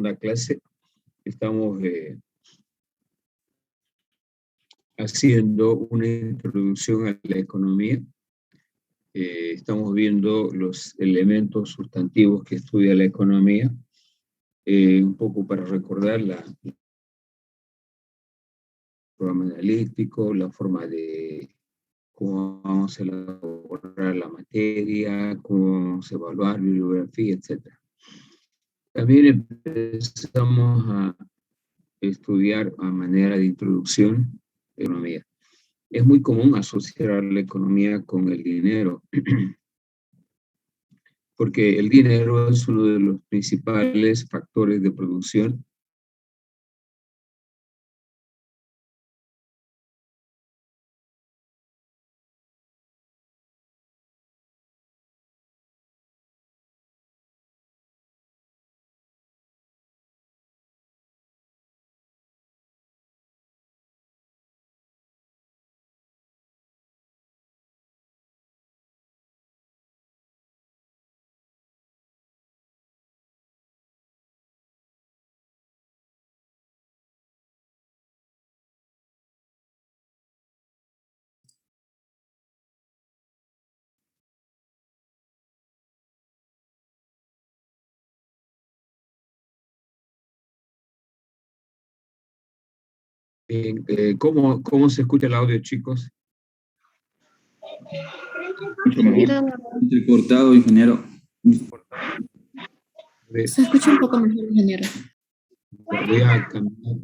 segunda clase. Estamos haciendo una introducción a la economía. Estamos viendo los elementos sustantivos que estudia la economía, un poco para recordar el programa analítico, la forma de cómo vamos a elaborar la materia, cómo vamos a evaluar bibliografía, etc. También empezamos a estudiar a manera de introducción economía. Es muy común asociar la economía con el dinero, porque el dinero es uno de los principales factores de producción. ¿Cómo se escucha el audio, chicos? Mucho mejor. Entrecortado, ingeniero. Se escucha un poco mejor, ingeniero. Voy a cambiar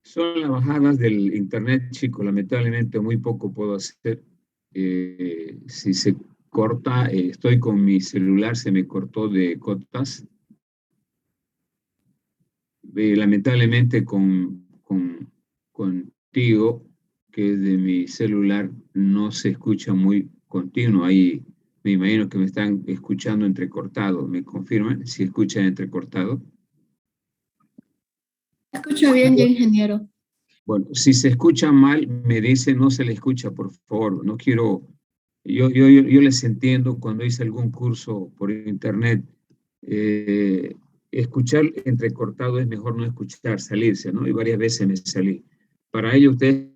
Son las bajadas del internet, chicos. Lamentablemente muy poco puedo hacer. Si se corta, estoy con mi celular, se me cortó de cotas. Lamentablemente contigo, que es de mi celular, no se escucha muy continuo. Ahí me imagino que me están escuchando entrecortado. ¿Me confirman si escuchan entrecortado? Escucha bien, ya, ingeniero. Bueno, si se escucha mal, me dicen no se le escucha, por favor. No quiero, yo les entiendo cuando hice algún curso por internet. Escuchar entrecortado es mejor no escuchar, salirse, ¿no? Y varias veces me salí. Para ello, ustedes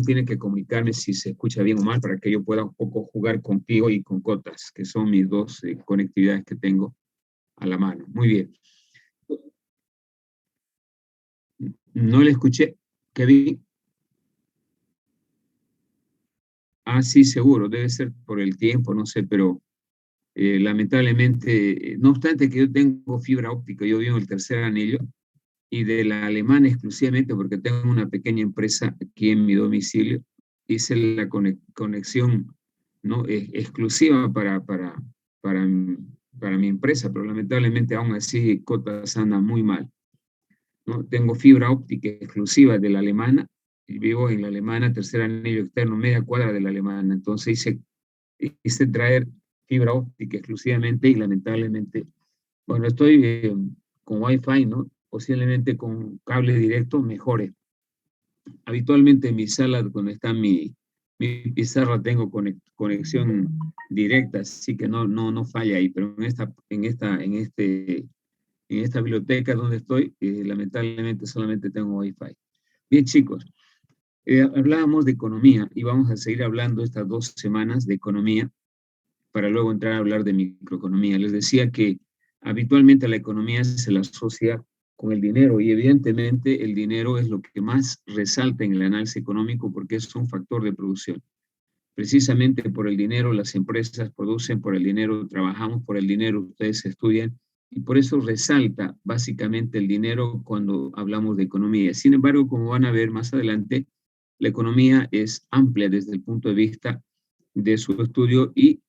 tienen que comunicarme si se escucha bien o mal para que yo pueda un poco jugar contigo y con Cotas, que son mis dos conectividades que tengo a la mano. Muy bien. No le escuché, Kevin. Ah, sí, seguro, debe ser por el tiempo, no sé, pero lamentablemente, no obstante que yo tengo fibra óptica, yo vivo en el tercer anillo, y de la alemana exclusivamente, porque tengo una pequeña empresa aquí en mi domicilio, hice la conexión, ¿no? Exclusiva para, para mi empresa, pero lamentablemente aún así Cotas anda muy mal, ¿no? Tengo fibra óptica exclusiva de la alemana, y vivo en la alemana, tercer anillo externo, media cuadra de la alemana, entonces hice traer fibra óptica exclusivamente y lamentablemente, bueno, estoy con Wi-Fi, ¿no? Posiblemente con cable directo mejore. Habitualmente en mi sala, donde está mi pizarra, tengo conexión directa, así que no falla ahí, pero en esta biblioteca donde estoy, lamentablemente solamente tengo Wi-Fi. Bien, chicos, hablábamos de economía y vamos a seguir hablando estas 2 semanas de economía para luego entrar a hablar de microeconomía. Les decía que habitualmente la economía se la asocia con el dinero y evidentemente el dinero es lo que más resalta en el análisis económico porque es un factor de producción. Precisamente por el dinero las empresas producen, por el dinero trabajamos, por el dinero ustedes estudian y por eso resalta básicamente el dinero cuando hablamos de economía. Sin embargo, como van a ver más adelante, la economía es amplia desde el punto de vista de su estudio y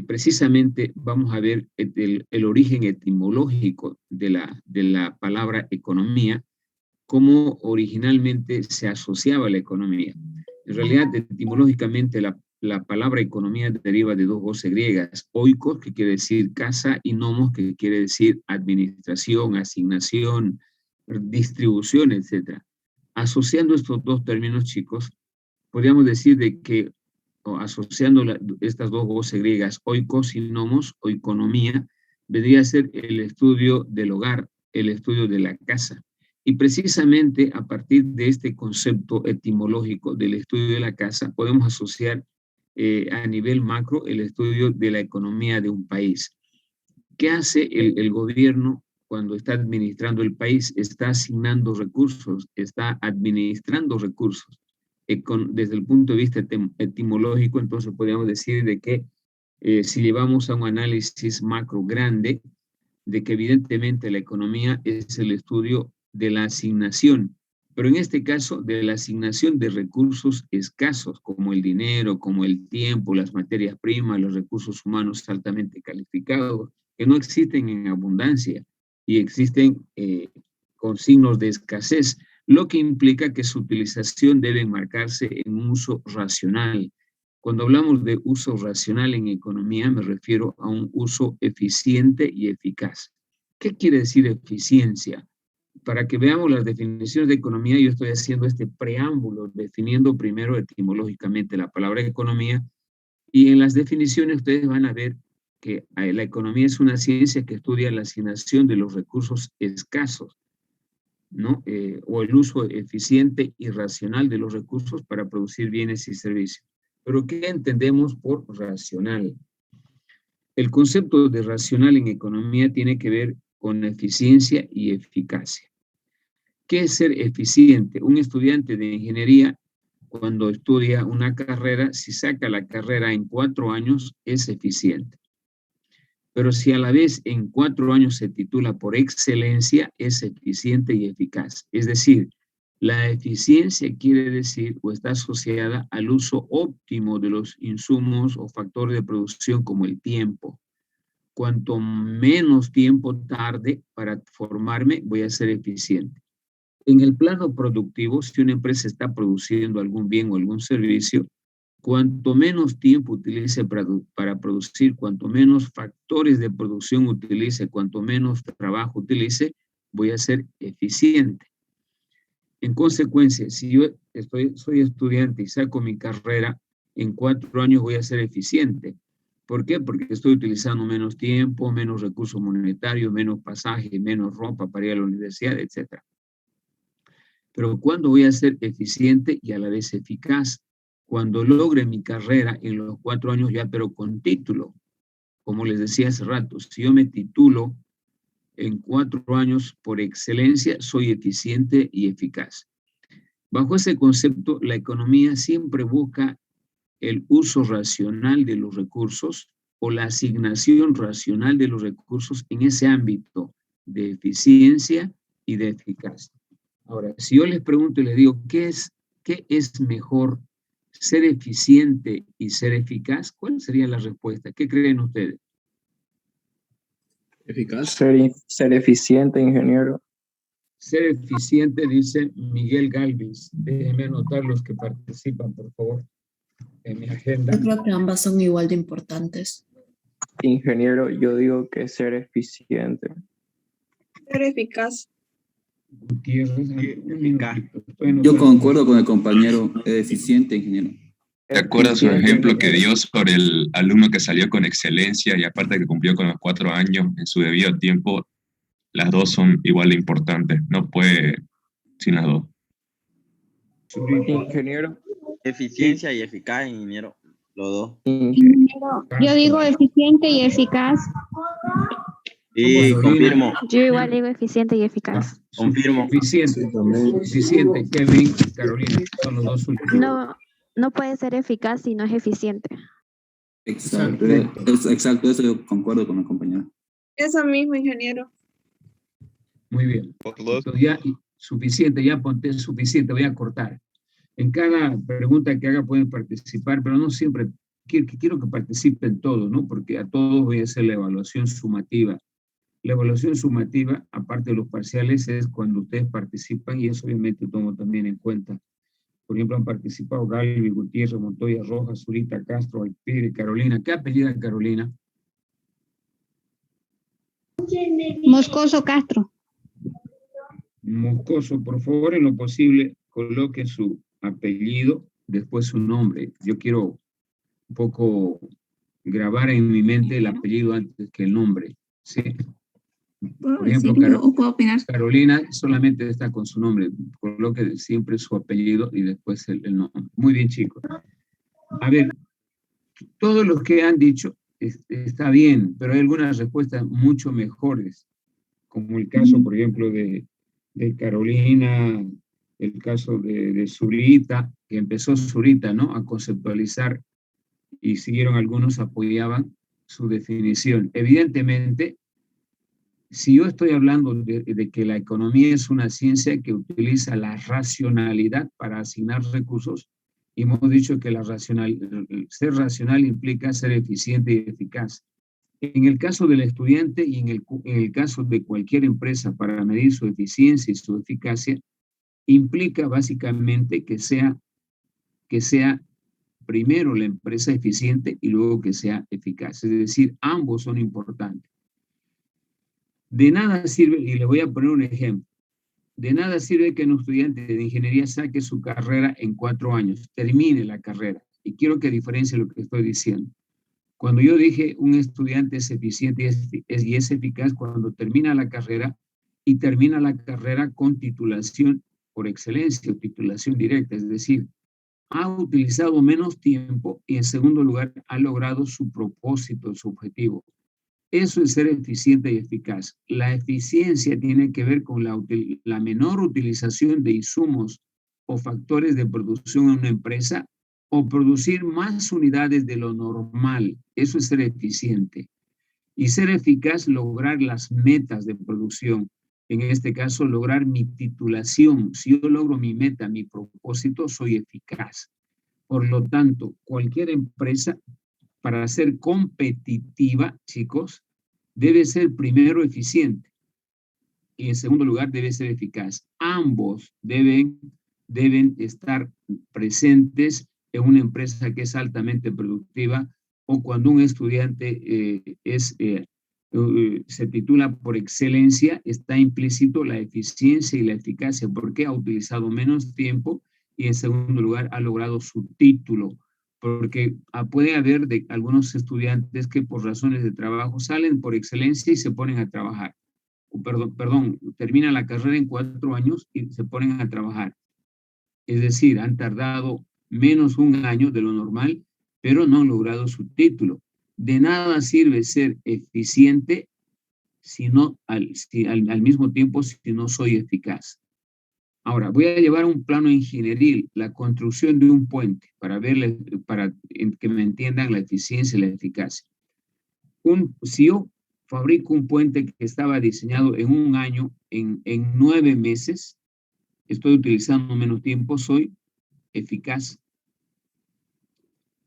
precisamente vamos a ver el origen etimológico de la palabra economía, cómo originalmente se asociaba a la economía. En realidad, etimológicamente, la palabra economía deriva de 2 voces griegas, oikos, que quiere decir casa, y nomos, que quiere decir administración, asignación, distribución, etc. Asociando estos 2 términos, chicos, podríamos decir de que, o asociando estas 2 voces griegas, oikos y nomos, o economía, vendría a ser el estudio del hogar, el estudio de la casa. Y precisamente a partir de este concepto etimológico del estudio de la casa, podemos asociar a nivel macro el estudio de la economía de un país. ¿Qué hace el gobierno cuando está administrando el país? Está asignando recursos, está administrando recursos. Desde el punto de vista etimológico, entonces podríamos decir de que si llevamos a un análisis macro grande, de que evidentemente la economía es el estudio de la asignación, pero en este caso de la asignación de recursos escasos, como el dinero, como el tiempo, las materias primas, los recursos humanos altamente calificados, que no existen en abundancia y existen con signos de escasez, lo que implica que su utilización debe enmarcarse en un uso racional. Cuando hablamos de uso racional en economía, me refiero a un uso eficiente y eficaz. ¿Qué quiere decir eficiencia? Para que veamos las definiciones de economía, yo estoy haciendo este preámbulo, definiendo primero etimológicamente la palabra economía, y en las definiciones ustedes van a ver que la economía es una ciencia que estudia la asignación de los recursos escasos, ¿no? O el uso eficiente y racional de los recursos para producir bienes y servicios. Pero ¿qué entendemos por racional? El concepto de racional en economía tiene que ver con eficiencia y eficacia. ¿Qué es ser eficiente? Un estudiante de ingeniería, cuando estudia una carrera, si saca la carrera en 4 años, es eficiente. Pero si a la vez en 4 años se titula por excelencia, es eficiente y eficaz. Es decir, la eficiencia quiere decir o está asociada al uso óptimo de los insumos o factores de producción como el tiempo. Cuanto menos tiempo tarde para formarme, voy a ser eficiente. En el plano productivo, si una empresa está produciendo algún bien o algún servicio, cuanto menos tiempo utilice para producir, cuanto menos factores de producción utilice, cuanto menos trabajo utilice, voy a ser eficiente. En consecuencia, si yo soy estudiante y saco mi carrera, en 4 años voy a ser eficiente. ¿Por qué? Porque estoy utilizando menos tiempo, menos recursos monetarios, menos pasaje, menos ropa para ir a la universidad, etc. Pero ¿cuándo voy a ser eficiente y a la vez eficaz? Cuando logre mi carrera en los 4 años ya, pero con título. Como les decía hace rato, si yo me titulo en 4 años por excelencia, soy eficiente y eficaz. Bajo ese concepto, la economía siempre busca el uso racional de los recursos o la asignación racional de los recursos en ese ámbito de eficiencia y de eficacia. Ahora, si yo les pregunto y les digo, ¿qué es mejor, ser eficiente y ser eficaz? ¿Cuál sería la respuesta? ¿Qué creen ustedes? Eficaz. Ser eficiente, ingeniero. Ser eficiente, dice Miguel Galvis. Déjenme anotar los que participan, por favor, en mi agenda. Yo creo que ambas son igual de importantes. Ingeniero, yo digo que ser eficiente. Ser eficaz. Gutiérrez, un minutito. Yo concuerdo con el compañero, eficiente, ingeniero. ¿Te acuerdas su ejemplo que dio sobre el alumno que salió con excelencia y aparte que cumplió con los 4 años en su debido tiempo? Las dos son igual de importantes. No puede sin las dos. Ingeniero. Eficiencia y eficaz, ingeniero. Los dos. Ingeniero, yo digo eficiente y eficaz. Sí, confirmo. Yo igual digo eficiente y eficaz. Confirmo. Eficiente, Kevin, Carolina, son los dos últimos. No puede ser eficaz si no es eficiente. Exacto, eso yo concuerdo con el compañero. Eso mismo, ingeniero. Muy bien. Entonces ya suficiente, ya ponte suficiente, voy a cortar. En cada pregunta que haga pueden participar, pero no siempre, quiero que participen todos, ¿no? Porque a todos voy a hacer la evaluación sumativa. La evaluación sumativa, aparte de los parciales, es cuando ustedes participan y eso obviamente tomo también en cuenta. Por ejemplo, han participado Galvi, Gutiérrez, Montoya, Rojas, Zurita, Castro, Alpire, Carolina. ¿Qué apellida Carolina? Moscoso Castro. Moscoso, por favor, en lo posible, coloque su apellido, después su nombre. Yo quiero un poco grabar en mi mente el apellido antes que el nombre, ¿sí? Por ejemplo, Carolina solamente está con su nombre, coloque siempre su apellido y después el nombre. Muy bien, chicos. A ver, todos los que han dicho está bien, pero hay algunas respuestas mucho mejores, como el caso, por ejemplo, de Carolina, el caso de Zurita, que empezó Zurita, ¿no?, a conceptualizar y siguieron algunos, apoyaban su definición. Evidentemente, si yo estoy hablando de que la economía es una ciencia que utiliza la racionalidad para asignar recursos, y hemos dicho que ser racional implica ser eficiente y eficaz. En el caso del estudiante y en el caso de cualquier empresa, para medir su eficiencia y su eficacia, implica básicamente que sea primero la empresa eficiente y luego que sea eficaz. Es decir, ambos son importantes. De nada sirve, y le voy a poner un ejemplo, de nada sirve que un estudiante de ingeniería saque su carrera en 4 años, termine la carrera. Y quiero que diferencie lo que estoy diciendo. Cuando yo dije un estudiante es eficiente y es eficaz cuando termina la carrera y termina la carrera con titulación por excelencia o titulación directa, es decir, ha utilizado menos tiempo y en segundo lugar ha logrado su propósito, su objetivo. Eso es ser eficiente y eficaz. La eficiencia tiene que ver con la menor utilización de insumos o factores de producción en una empresa o producir más unidades de lo normal. Eso es ser eficiente. Y ser eficaz, lograr las metas de producción. En este caso, lograr mi titulación. Si yo logro mi meta, mi propósito, soy eficaz. Por lo tanto, cualquier empresa, para ser competitiva, chicos, debe ser primero eficiente y en segundo lugar debe ser eficaz. Ambos deben estar presentes en una empresa que es altamente productiva o cuando un estudiante se titula por excelencia, está implícito la eficiencia y la eficacia porque ha utilizado menos tiempo y en segundo lugar ha logrado su título. Porque puede haber algunos estudiantes que por razones de trabajo salen por excelencia y se ponen a trabajar. Perdón, terminan la carrera en 4 años y se ponen a trabajar. Es decir, han tardado menos 1 año de lo normal, pero no han logrado su título. De nada sirve ser eficiente al mismo tiempo si no soy eficaz. Ahora, voy a llevar un plano ingenieril, la construcción de un puente, para que me entiendan la eficiencia y la eficacia. Si yo fabrico un puente que estaba diseñado en un año, en 9 meses, estoy utilizando menos tiempo, soy eficaz.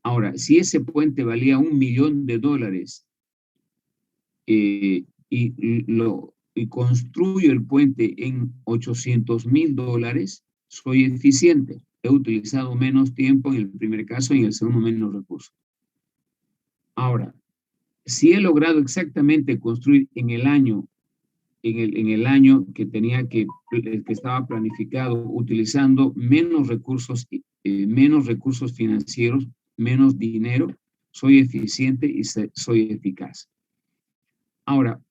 Ahora, si ese puente valía $1 millón y construyo el puente en $800,000, soy eficiente. He utilizado menos tiempo en el primer caso y en el segundo menos recursos. Ahora, si he logrado exactamente construir en el año que tenía que estaba planificado, utilizando menos recursos financieros, menos dinero, soy eficiente y soy eficaz. Ahora,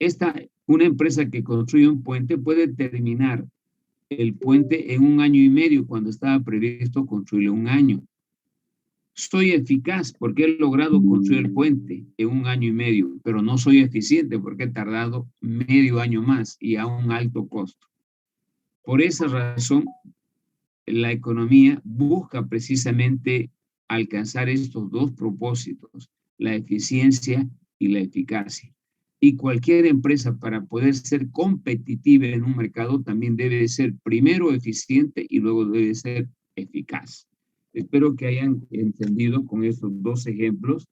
una empresa que construye un puente puede terminar el puente en 1 año y medio cuando estaba previsto construirlo en 1 año. Soy eficaz porque he logrado construir el puente en 1 año y medio, pero no soy eficiente porque he tardado medio año más y a un alto costo. Por esa razón, la economía busca precisamente alcanzar estos 2 propósitos, la eficiencia y la eficacia. Y cualquier empresa, para poder ser competitiva en un mercado, también debe ser primero eficiente y luego debe ser eficaz. Espero que hayan entendido con estos 2 ejemplos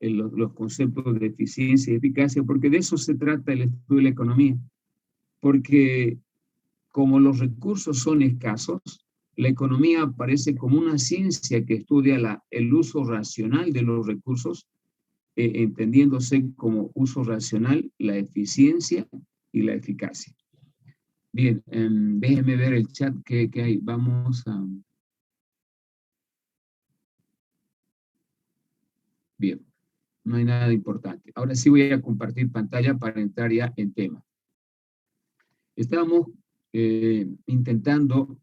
los conceptos de eficiencia y eficacia, porque de eso se trata el estudio de la economía. Porque como los recursos son escasos, la economía aparece como una ciencia que estudia el uso racional de los recursos, entendiéndose como uso racional la eficiencia y la eficacia. Bien, déjenme ver el chat que hay. Vamos a... Bien, no hay nada importante. Ahora sí voy a compartir pantalla para entrar ya en tema. Estábamos intentando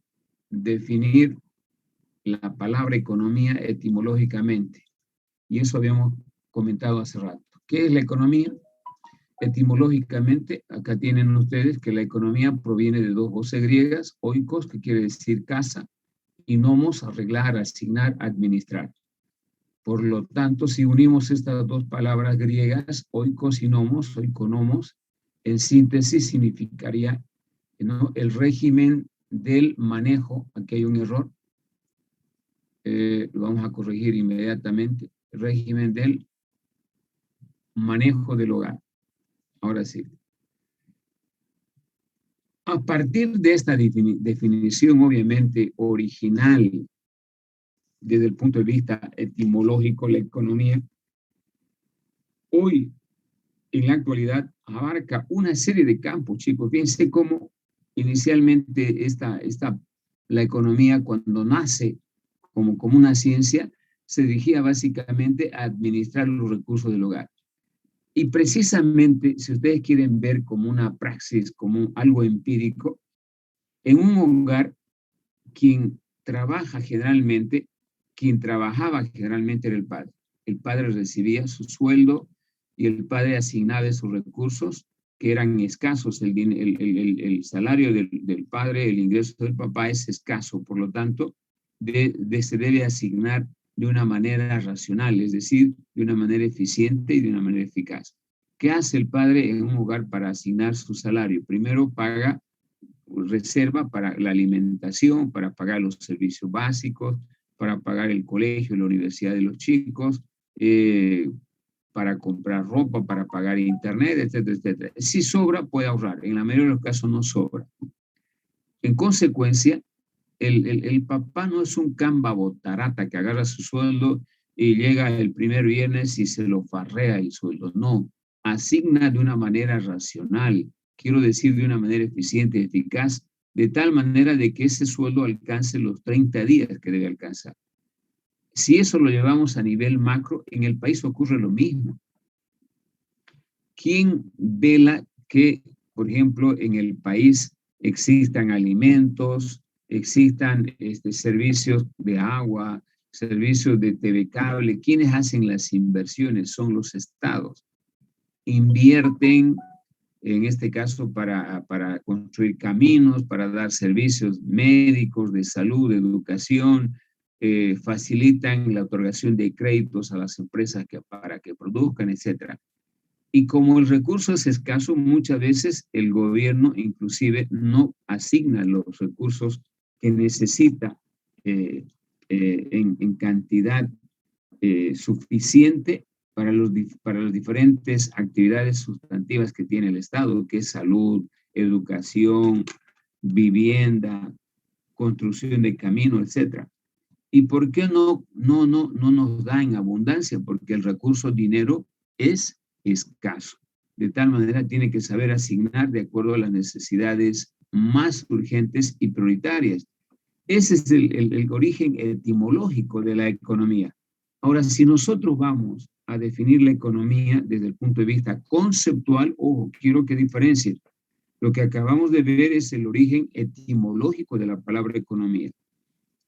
definir la palabra economía etimológicamente, y eso habíamos comentado hace rato. ¿Qué es la economía? Etimológicamente, acá tienen ustedes que la economía proviene de 2 voces griegas, oikos, que quiere decir casa, y nomos, arreglar, asignar, administrar. Por lo tanto, si unimos estas 2 palabras griegas, oikos y nomos, oikonomos, en síntesis significaría, ¿no?, el régimen del manejo. Aquí hay un error, lo vamos a corregir inmediatamente. El régimen del manejo del hogar. Ahora sí. A partir de esta definición, obviamente, original, desde el punto de vista etimológico, la economía, hoy, en la actualidad, abarca una serie de campos, chicos. Fíjense cómo inicialmente la economía, cuando nace como una ciencia, se dirigía básicamente a administrar los recursos del hogar. Y precisamente, si ustedes quieren ver como una praxis, como algo empírico, en un hogar, quien trabajaba generalmente era el padre. El padre recibía su sueldo y el padre asignaba esos recursos que eran escasos. El salario del padre, el ingreso del papá es escaso, por lo tanto, se debe asignar de una manera racional, es decir, de una manera eficiente y de una manera eficaz. ¿Qué hace el padre en un hogar para asignar su salario? Primero paga reserva para la alimentación, para pagar los servicios básicos, para pagar el colegio, la universidad de los chicos, para comprar ropa, para pagar internet, etcétera, etcétera. Si sobra, puede ahorrar. En la mayoría de los casos no sobra. En consecuencia, el papá no es un camba botarata que agarra su sueldo y llega el primer viernes y se lo farrea el sueldo. No, asigna de una manera racional, quiero decir de una manera eficiente y eficaz, de tal manera de que ese sueldo alcance los 30 días que debe alcanzar. Si eso lo llevamos a nivel macro, en el país ocurre lo mismo. ¿Quién vela que, por ejemplo, en el país existan alimentos, existan servicios de agua, servicios de TV cable? ¿Quiénes hacen las inversiones? Son los estados. Invierten en este caso para construir caminos, para dar servicios médicos, de salud, de educación, facilitan la otorgación de créditos a las empresas para que produzcan, etc. Y como el recurso es escaso, muchas veces el gobierno inclusive no asigna los recursos que necesita en cantidad suficiente para las diferentes actividades sustantivas que tiene el Estado, que es salud, educación, vivienda, construcción de caminos, etc. ¿Y por qué no nos da en abundancia? Porque el recurso dinero es escaso. De tal manera tiene que saber asignar de acuerdo a las necesidades más urgentes y prioritarias. Ese es el origen etimológico de la economía. Ahora, si nosotros vamos a definir la economía desde el punto de vista conceptual, ojo, quiero que diferencie. Lo que acabamos de ver es el origen etimológico de la palabra economía.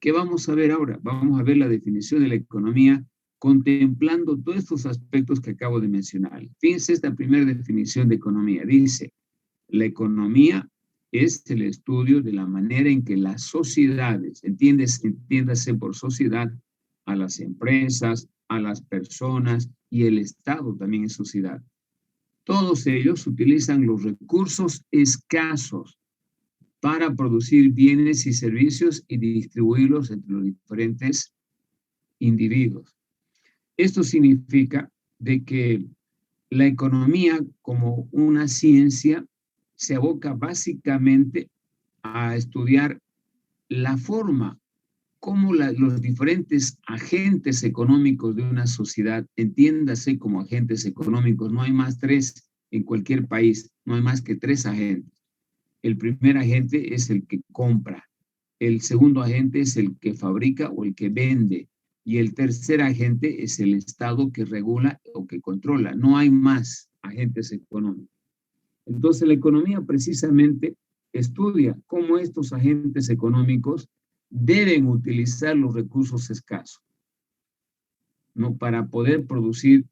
¿Qué vamos a ver ahora? Vamos a ver la definición de la economía contemplando todos estos aspectos que acabo de mencionar. Fíjense esta primera definición de economía. Dice, la economía es el estudio de la manera en que las sociedades, entiéndase por sociedad, a las empresas, a las personas y el Estado también es sociedad. Todos ellos utilizan los recursos escasos para producir bienes y servicios y distribuirlos entre los diferentes individuos. Esto significa de que la economía como una ciencia se aboca básicamente a estudiar la forma cómo los diferentes agentes económicos de una sociedad, entiéndase como agentes económicos, no hay más 3 en cualquier país, no hay más que 3 agentes. El primer agente es el que compra, el segundo agente es el que fabrica o el que vende, y el tercer agente es el Estado que regula o que controla. No hay más agentes económicos. Entonces la economía precisamente estudia cómo estos agentes económicos deben utilizar los recursos escasos, ¿no? Para poder producir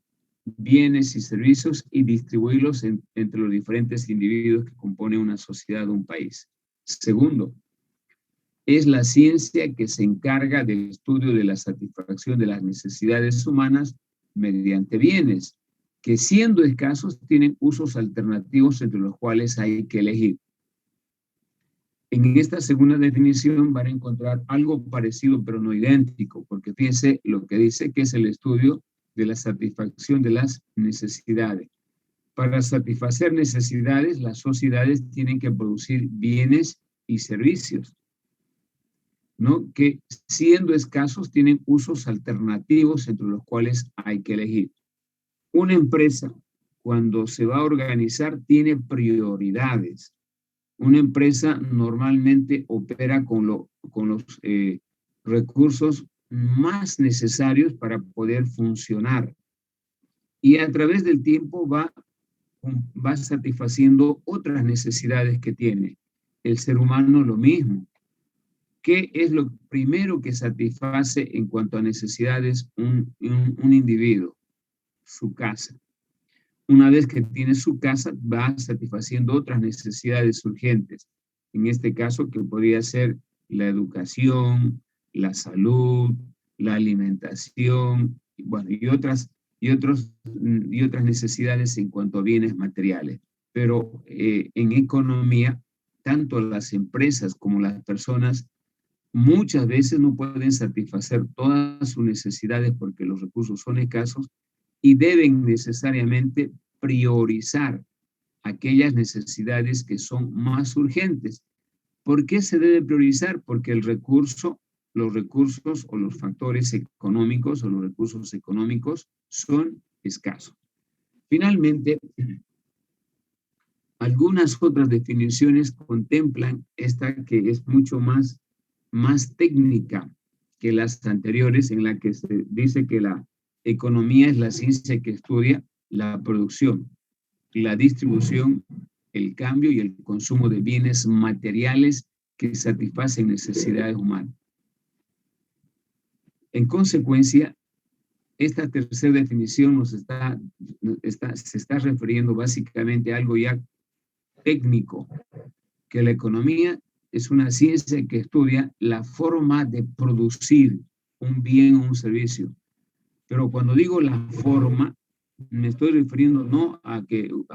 bienes y servicios y distribuirlos entre los diferentes individuos que componen una sociedad o un país. Segundo, es la ciencia que se encarga del estudio de la satisfacción de las necesidades humanas mediante bienes, que siendo escasos tienen usos alternativos entre los cuales hay que elegir. En esta segunda definición van a encontrar algo parecido pero no idéntico, porque fíjense lo que dice que es el estudio de la satisfacción de las necesidades. Para satisfacer necesidades, las sociedades tienen que producir bienes y servicios, ¿no? Que siendo escasos tienen usos alternativos entre los cuales hay que elegir. Una empresa, cuando se va a organizar, tiene prioridades. Una empresa normalmente opera con los recursos más necesarios para poder funcionar. Y a través del tiempo va satisfaciendo otras necesidades que tiene. El ser humano lo mismo. ¿Qué es lo primero que satisface en cuanto a necesidades un individuo? Su casa. Una vez que tiene su casa, va satisfaciendo otras necesidades urgentes. En este caso, que podría ser la educación, la salud, la alimentación, bueno, y otras necesidades en cuanto a bienes materiales. Pero en economía, tanto las empresas como las personas muchas veces no pueden satisfacer todas sus necesidades porque los recursos son escasos y deben necesariamente priorizar aquellas necesidades que son más urgentes. ¿Por qué se debe priorizar? Porque los recursos o los factores económicos o los recursos económicos son escasos. Finalmente, algunas otras definiciones contemplan esta que es mucho más técnica que las anteriores, en la que se dice que la economía es la ciencia que estudia la producción, la distribución, el cambio y el consumo de bienes materiales que satisfacen necesidades humanas. En consecuencia, esta tercera definición se está refiriendo básicamente a algo ya técnico, que la economía es una ciencia que estudia la forma de producir un bien o un servicio. Pero cuando digo la forma, me estoy refiriendo no a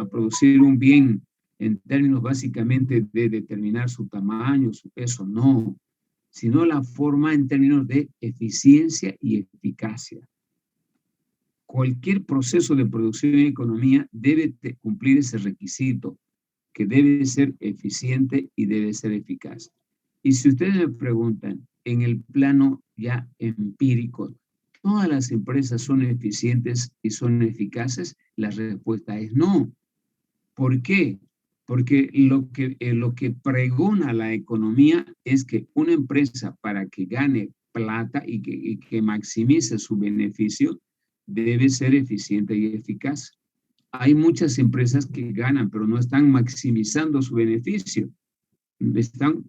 producir un bien en términos básicamente de determinar su tamaño, su peso, no, sino la forma en términos de eficiencia y eficacia. Cualquier proceso de producción en economía debe cumplir ese requisito, que debe ser eficiente y debe ser eficaz. Y si ustedes me preguntan, en el plano ya empírico, ¿todas las empresas son eficientes y son eficaces? La respuesta es no. ¿Por qué? Porque lo que pregona la economía es que una empresa, para que gane plata y que maximice su beneficio, debe ser eficiente y eficaz. Hay muchas empresas que ganan, pero no están maximizando su beneficio.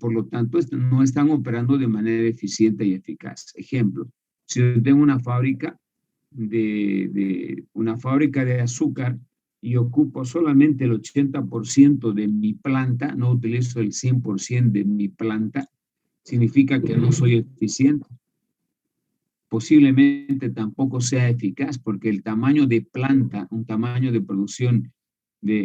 Por lo tanto, no están operando de manera eficiente y eficaz. Ejemplo, si yo tengo una fábrica de azúcar y ocupo solamente el 80% de mi planta, no utilizo el 100% de mi planta, significa que no soy eficiente. Posiblemente tampoco sea eficaz, porque el tamaño de planta, un tamaño de producción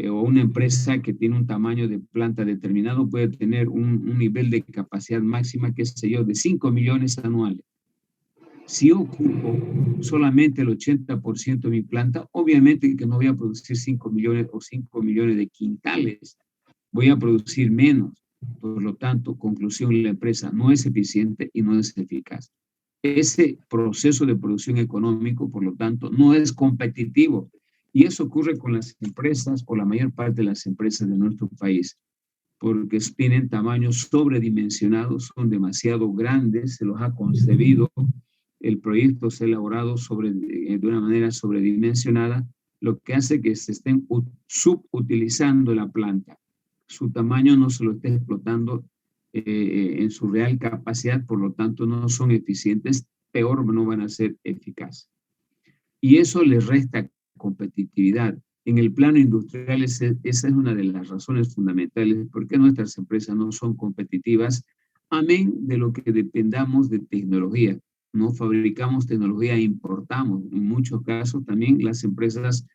o una empresa que tiene un tamaño de planta determinado puede tener un nivel de capacidad máxima, qué sé yo, de 5 millones anuales. Si ocupo solamente el 80% de mi planta, obviamente que no voy a producir 5 millones o 5 millones de quintales, voy a producir menos. Por lo tanto, conclusión, la empresa no es eficiente y no es eficaz. Ese proceso de producción económico, por lo tanto, no es competitivo. Y eso ocurre con las empresas, o la mayor parte de las empresas de nuestro país, porque tienen tamaños sobredimensionados, son demasiado grandes, se los ha concebido, el proyecto se ha elaborado de una manera sobredimensionada, lo que hace que se estén subutilizando la planta. Su tamaño no se lo está explotando en su real capacidad, por lo tanto no son eficientes, peor no van a ser eficaces. Y eso les resta competitividad. En el plano industrial, esa es una de las razones fundamentales por qué nuestras empresas no son competitivas, amén de lo que dependamos de tecnología. No fabricamos tecnología, importamos. En muchos casos también las empresas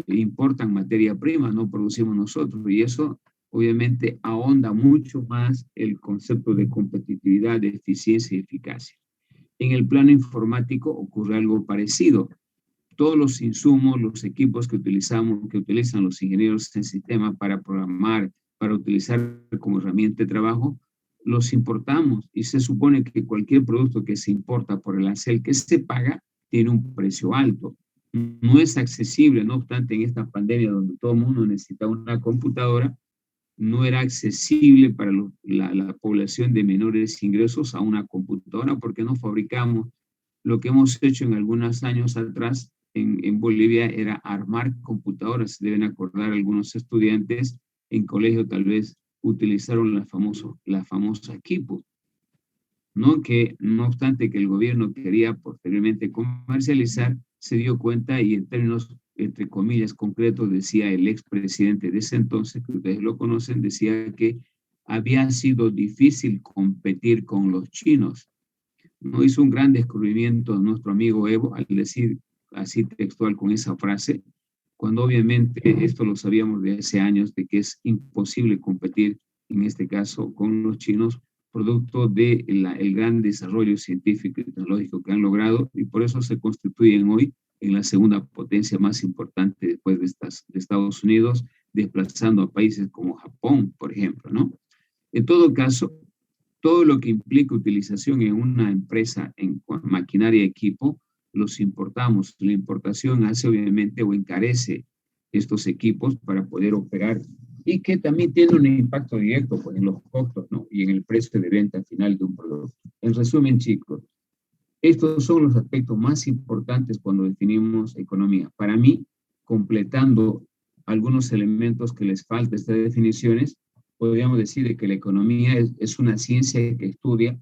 importan materia prima, no producimos nosotros, y eso obviamente ahonda mucho más el concepto de competitividad, de eficiencia y eficacia. En el plano informático ocurre algo parecido. Todos los insumos, los equipos que utilizan los ingenieros en sistema para programar, para utilizar como herramienta de trabajo, los importamos, y se supone que cualquier producto que se importa por el arancel que se paga tiene un precio alto. No es accesible, no obstante, en esta pandemia donde todo el mundo necesita una computadora, no era accesible para la población de menores ingresos a una computadora, porque no fabricamos. Lo que hemos hecho en algunos años atrás en Bolivia era armar computadoras. Deben acordar algunos estudiantes en colegio, tal vez utilizaron la famosa equipo, ¿no? Que no obstante que el gobierno quería posteriormente comercializar, se dio cuenta, y en términos entre comillas concretos decía el expresidente de ese entonces, que ustedes lo conocen, decía que había sido difícil competir con los chinos. No hizo un gran descubrimiento nuestro amigo Evo al decir así textual con esa frase, cuando obviamente esto lo sabíamos de hace años, de que es imposible competir, en este caso, con los chinos, producto del gran desarrollo científico y tecnológico que han logrado, y por eso se constituyen hoy en la segunda potencia más importante después de Estados Unidos, desplazando a países como Japón, por ejemplo, ¿no? En todo caso, todo lo que implica utilización en una empresa en maquinaria y equipo, los importamos. La importación hace obviamente o encarece estos equipos para poder operar, y que también tiene un impacto directo pues, en los costos, ¿no? Y en el precio de venta final de un producto. En resumen, chicos, estos son los aspectos más importantes cuando definimos economía. Para mí, completando algunos elementos que les faltan estas definiciones, podríamos decir que la economía es una ciencia que estudia,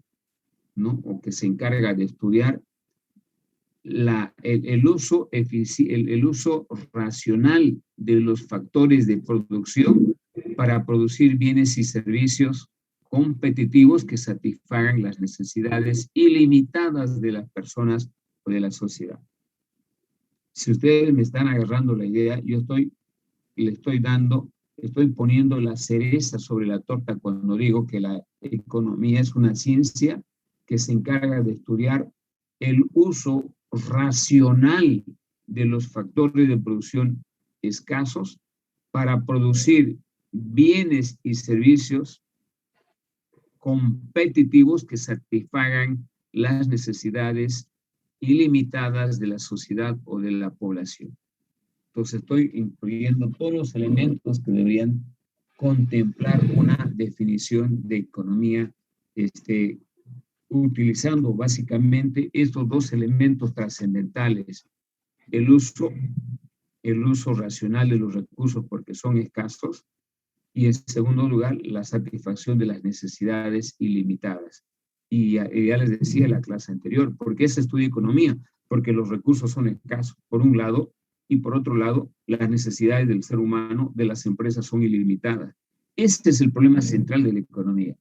¿no? O que se encarga de estudiar el uso racional de los factores de producción para producir bienes y servicios competitivos que satisfagan las necesidades ilimitadas de las personas o de la sociedad. Si ustedes me están agarrando la idea, estoy poniendo la cereza sobre la torta cuando digo que la economía es una ciencia que se encarga de estudiar el uso racional de los factores de producción escasos para producir bienes y servicios competitivos que satisfagan las necesidades ilimitadas de la sociedad o de la población. Entonces estoy incluyendo todos los elementos que deberían contemplar una definición de economía, utilizando básicamente estos dos elementos trascendentales: el uso racional de los recursos porque son escasos, y en segundo lugar, la satisfacción de las necesidades ilimitadas. Y ya les decía en la clase anterior, ¿por qué se estudia economía? Porque los recursos son escasos, por un lado, y por otro lado, las necesidades del ser humano, de las empresas, son ilimitadas. Este es el problema central de la economía,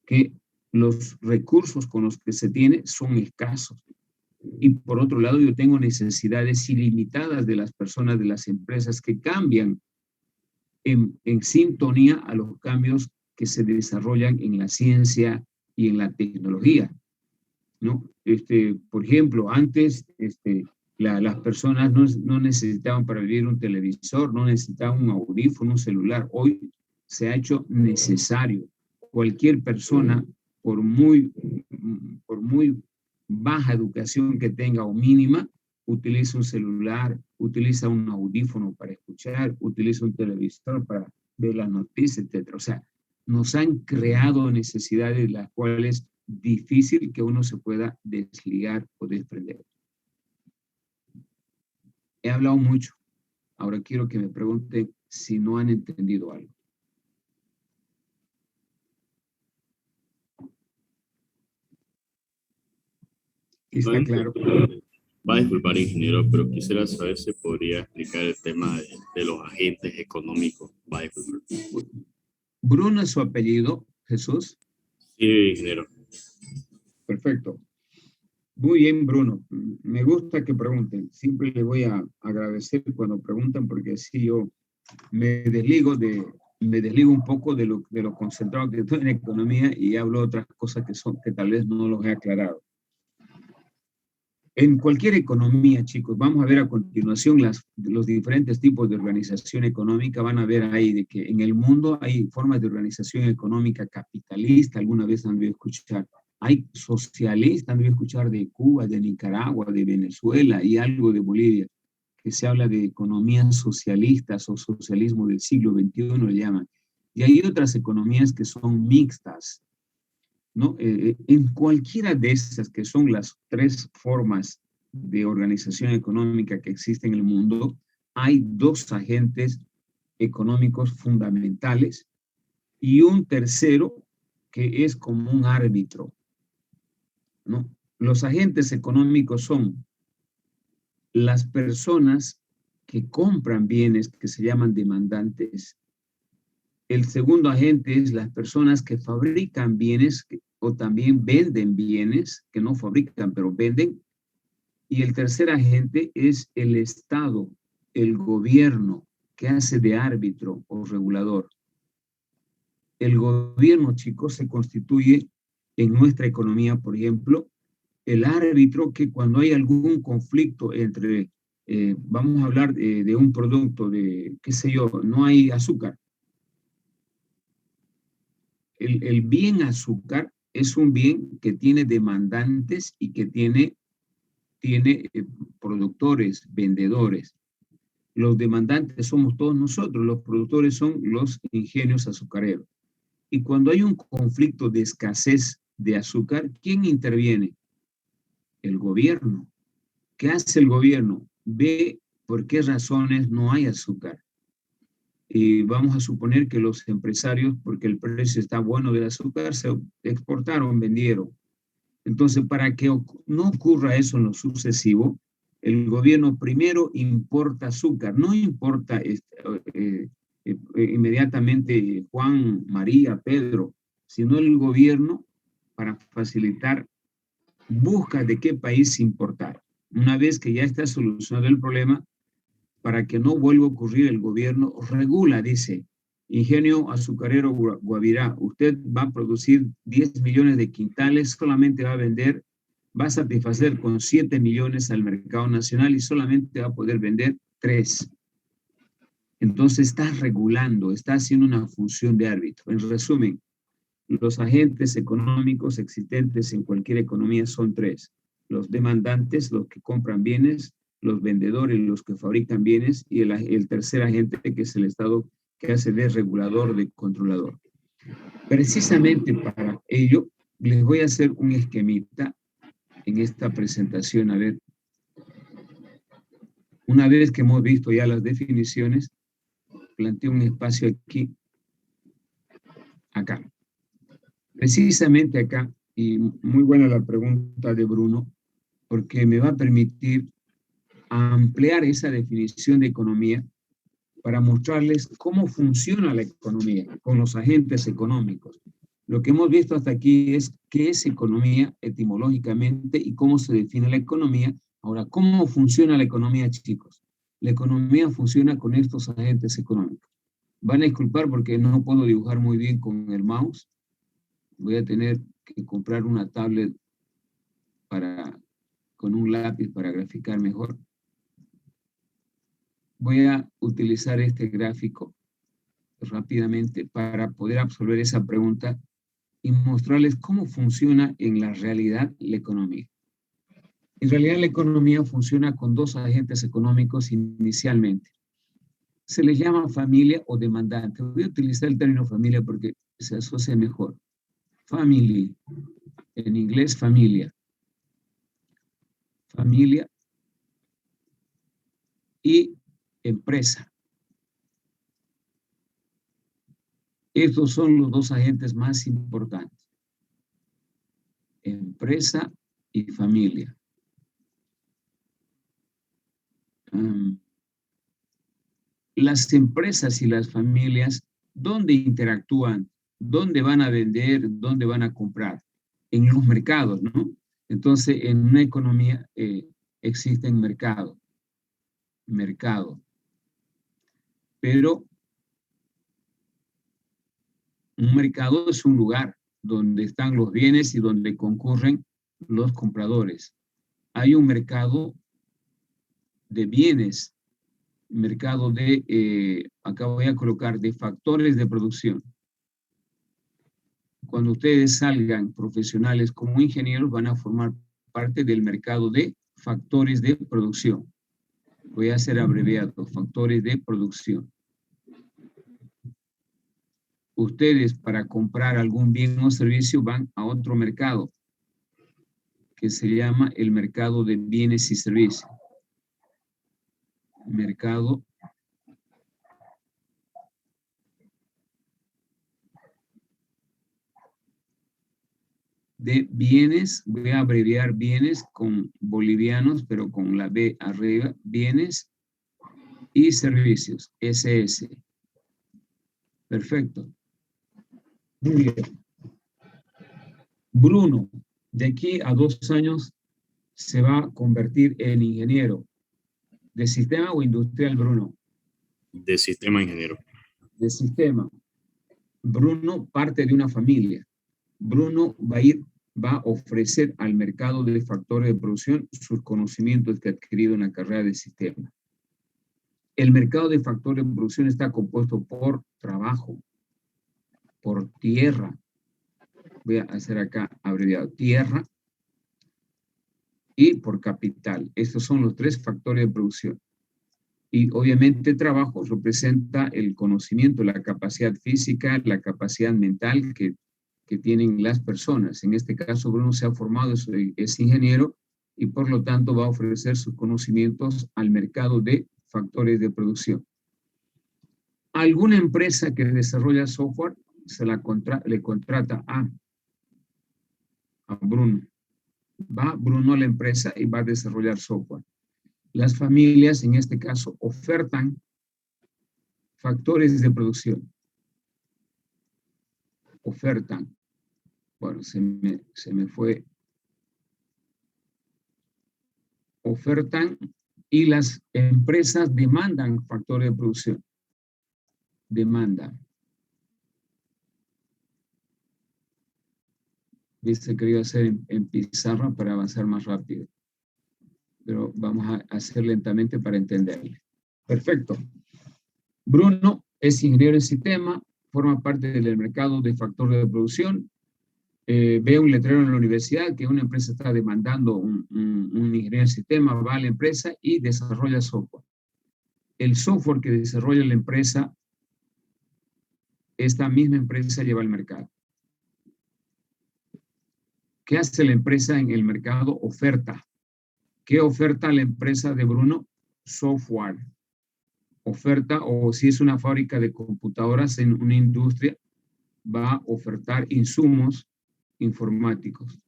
que los recursos con los que se tiene son escasos. Y por otro lado, yo tengo necesidades ilimitadas de las personas, de las empresas, que cambian en sintonía a los cambios que se desarrollan en la ciencia y en la tecnología, ¿no? Por ejemplo, antes las personas no necesitaban para vivir un televisor, no necesitaban un audífono, un celular. Hoy se ha hecho necesario. Cualquier persona, por muy baja educación que tenga o mínima, utiliza un celular, utiliza un audífono para escuchar, utiliza un televisor para ver las noticias, etc. O sea, nos han creado necesidades de las cuales es difícil que uno se pueda desligar o desprender. He hablado mucho. Ahora quiero que me pregunten si no han entendido algo. ¿Está claro? Va a disculpar, ingeniero, pero quisiera saber si podría explicar el tema de los agentes económicos. Va a disculpar. ¿Bruno es su apellido, Jesús? Sí, ingeniero. Perfecto. Muy bien, Bruno. Me gusta que pregunten. Siempre le voy a agradecer cuando preguntan, porque así yo me desligo un poco de lo concentrado que estoy en economía y hablo de otras cosas que tal vez no los he aclarado. En cualquier economía, chicos, vamos a ver a continuación los diferentes tipos de organización económica. Van a ver ahí de que en el mundo hay formas de organización económica capitalista, alguna vez han debido escuchar. Hay socialista, han debido escuchar de Cuba, de Nicaragua, de Venezuela y algo de Bolivia, que se habla de economías socialistas o socialismo del siglo XXI, le llaman. Y hay otras economías que son mixtas, ¿no? En cualquiera de esas, que son las tres formas de organización económica que existen en el mundo, hay dos agentes económicos fundamentales y un tercero que es como un árbitro, ¿no? Los agentes económicos son las personas que compran bienes, que se llaman demandantes. El segundo agente es las personas que fabrican bienes o también venden bienes, que no fabrican, pero venden. Y el tercer agente es el Estado, el gobierno, que hace de árbitro o regulador. El gobierno, chicos, se constituye en nuestra economía, por ejemplo, el árbitro, que cuando hay algún conflicto entre, vamos a hablar de un producto, de, qué sé yo, no hay azúcar. El bien azúcar es un bien que tiene demandantes y que tiene productores, vendedores. Los demandantes somos todos nosotros, los productores son los ingenios azucareros. Y cuando hay un conflicto de escasez de azúcar, ¿quién interviene? El gobierno. ¿Qué hace el gobierno? Ve por qué razones no hay azúcar. Y vamos a suponer que los empresarios, porque el precio está bueno del azúcar, se exportaron, vendieron. Entonces, para que no ocurra eso en lo sucesivo, el gobierno primero importa azúcar, no importa inmediatamente Juan, María, Pedro, sino el gobierno, para facilitar, busca de qué país importar. Una vez que ya está solucionado el problema, para que no vuelva a ocurrir, el gobierno regula, dice, Ingenio Azucarero Guavirá, usted va a producir 10 millones de quintales, solamente va a vender, va a satisfacer con 7 millones al mercado nacional y solamente va a poder vender 3. Entonces está regulando, está haciendo una función de árbitro. En resumen, los agentes económicos existentes en cualquier economía son 3. Los demandantes, los que compran bienes, los vendedores, los que fabrican bienes, y el tercer agente, que es el Estado, que hace de regulador, de controlador. Precisamente para ello, les voy a hacer un esquemita en esta presentación. A ver, una vez que hemos visto ya las definiciones, planteo un espacio aquí, acá. Precisamente acá, y muy buena la pregunta de Bruno, porque me va a permitir ampliar esa definición de economía para mostrarles cómo funciona la economía con los agentes económicos. Lo que hemos visto hasta aquí es qué es economía etimológicamente y cómo se define la economía. Ahora, ¿cómo funciona la economía, chicos? La economía funciona con estos agentes económicos. Van a disculpar porque no puedo dibujar muy bien con el mouse. Voy a tener que comprar una tablet con un lápiz para graficar mejor. Voy a utilizar este gráfico rápidamente para poder absorber esa pregunta y mostrarles cómo funciona en la realidad la economía. En realidad la economía funciona con 2 agentes económicos inicialmente. Se les llama familia o demandante. Voy a utilizar el término familia porque se asocia mejor. Family, en inglés familia. Familia y empresa. Estos son los 2 agentes más importantes. Empresa y familia. Las empresas y las familias, ¿dónde interactúan? ¿Dónde van a vender? ¿Dónde van a comprar? En los mercados, ¿no? Entonces, en una economía existen mercados. Pero un mercado es un lugar donde están los bienes y donde concurren los compradores. Hay un mercado de bienes, mercado de, acá voy a colocar, de factores de producción. Cuando ustedes salgan profesionales como ingenieros, van a formar parte del mercado de factores de producción. Voy a hacer abreviado, factores de producción. Ustedes, para comprar algún bien o servicio, van a otro mercado, que se llama el mercado de bienes y servicios. Mercado de bienes, voy a abreviar bienes con bolivianos, pero con la B arriba, bienes y servicios, SS. Perfecto. Muy bien. Bruno, de aquí a 2 años se va a convertir en ingeniero. ¿De sistema o industrial, Bruno? De sistema, ingeniero. De sistema. Bruno parte de una familia. Bruno va a ofrecer al mercado de factores de producción sus conocimientos que ha adquirido en la carrera de sistema. El mercado de factores de producción está compuesto por trabajo, por tierra. Voy a hacer acá abreviado, tierra, y por capital. Estos son los 3 factores de producción. Y obviamente trabajo representa el conocimiento, la capacidad física, la capacidad mental que tienen las personas. En este caso, Bruno se ha formado, es ingeniero, y por lo tanto va a ofrecer sus conocimientos al mercado de factores de producción. Alguna empresa que desarrolla software le contrata a Bruno. Va Bruno a la empresa y va a desarrollar software. Las familias, en este caso, ofertan factores de producción. Ofertan. Bueno, se me fue. Ofertan y las empresas demandan factores de producción. Demandan. Viste que iba a hacer en pizarra para avanzar más rápido. Pero vamos a hacer lentamente para entenderle. Perfecto. Bruno es ingeniero en sistema, forma parte del mercado de factores de producción. Ve un letrero en la universidad que una empresa está demandando un ingeniero en sistema, va a la empresa y desarrolla software. El software que desarrolla la empresa, esta misma empresa lleva al mercado. ¿Qué hace la empresa en el mercado? Oferta. ¿Qué oferta la empresa de Bruno? Software. Oferta, o si es una fábrica de computadoras en una industria, va a ofertar insumos informáticos.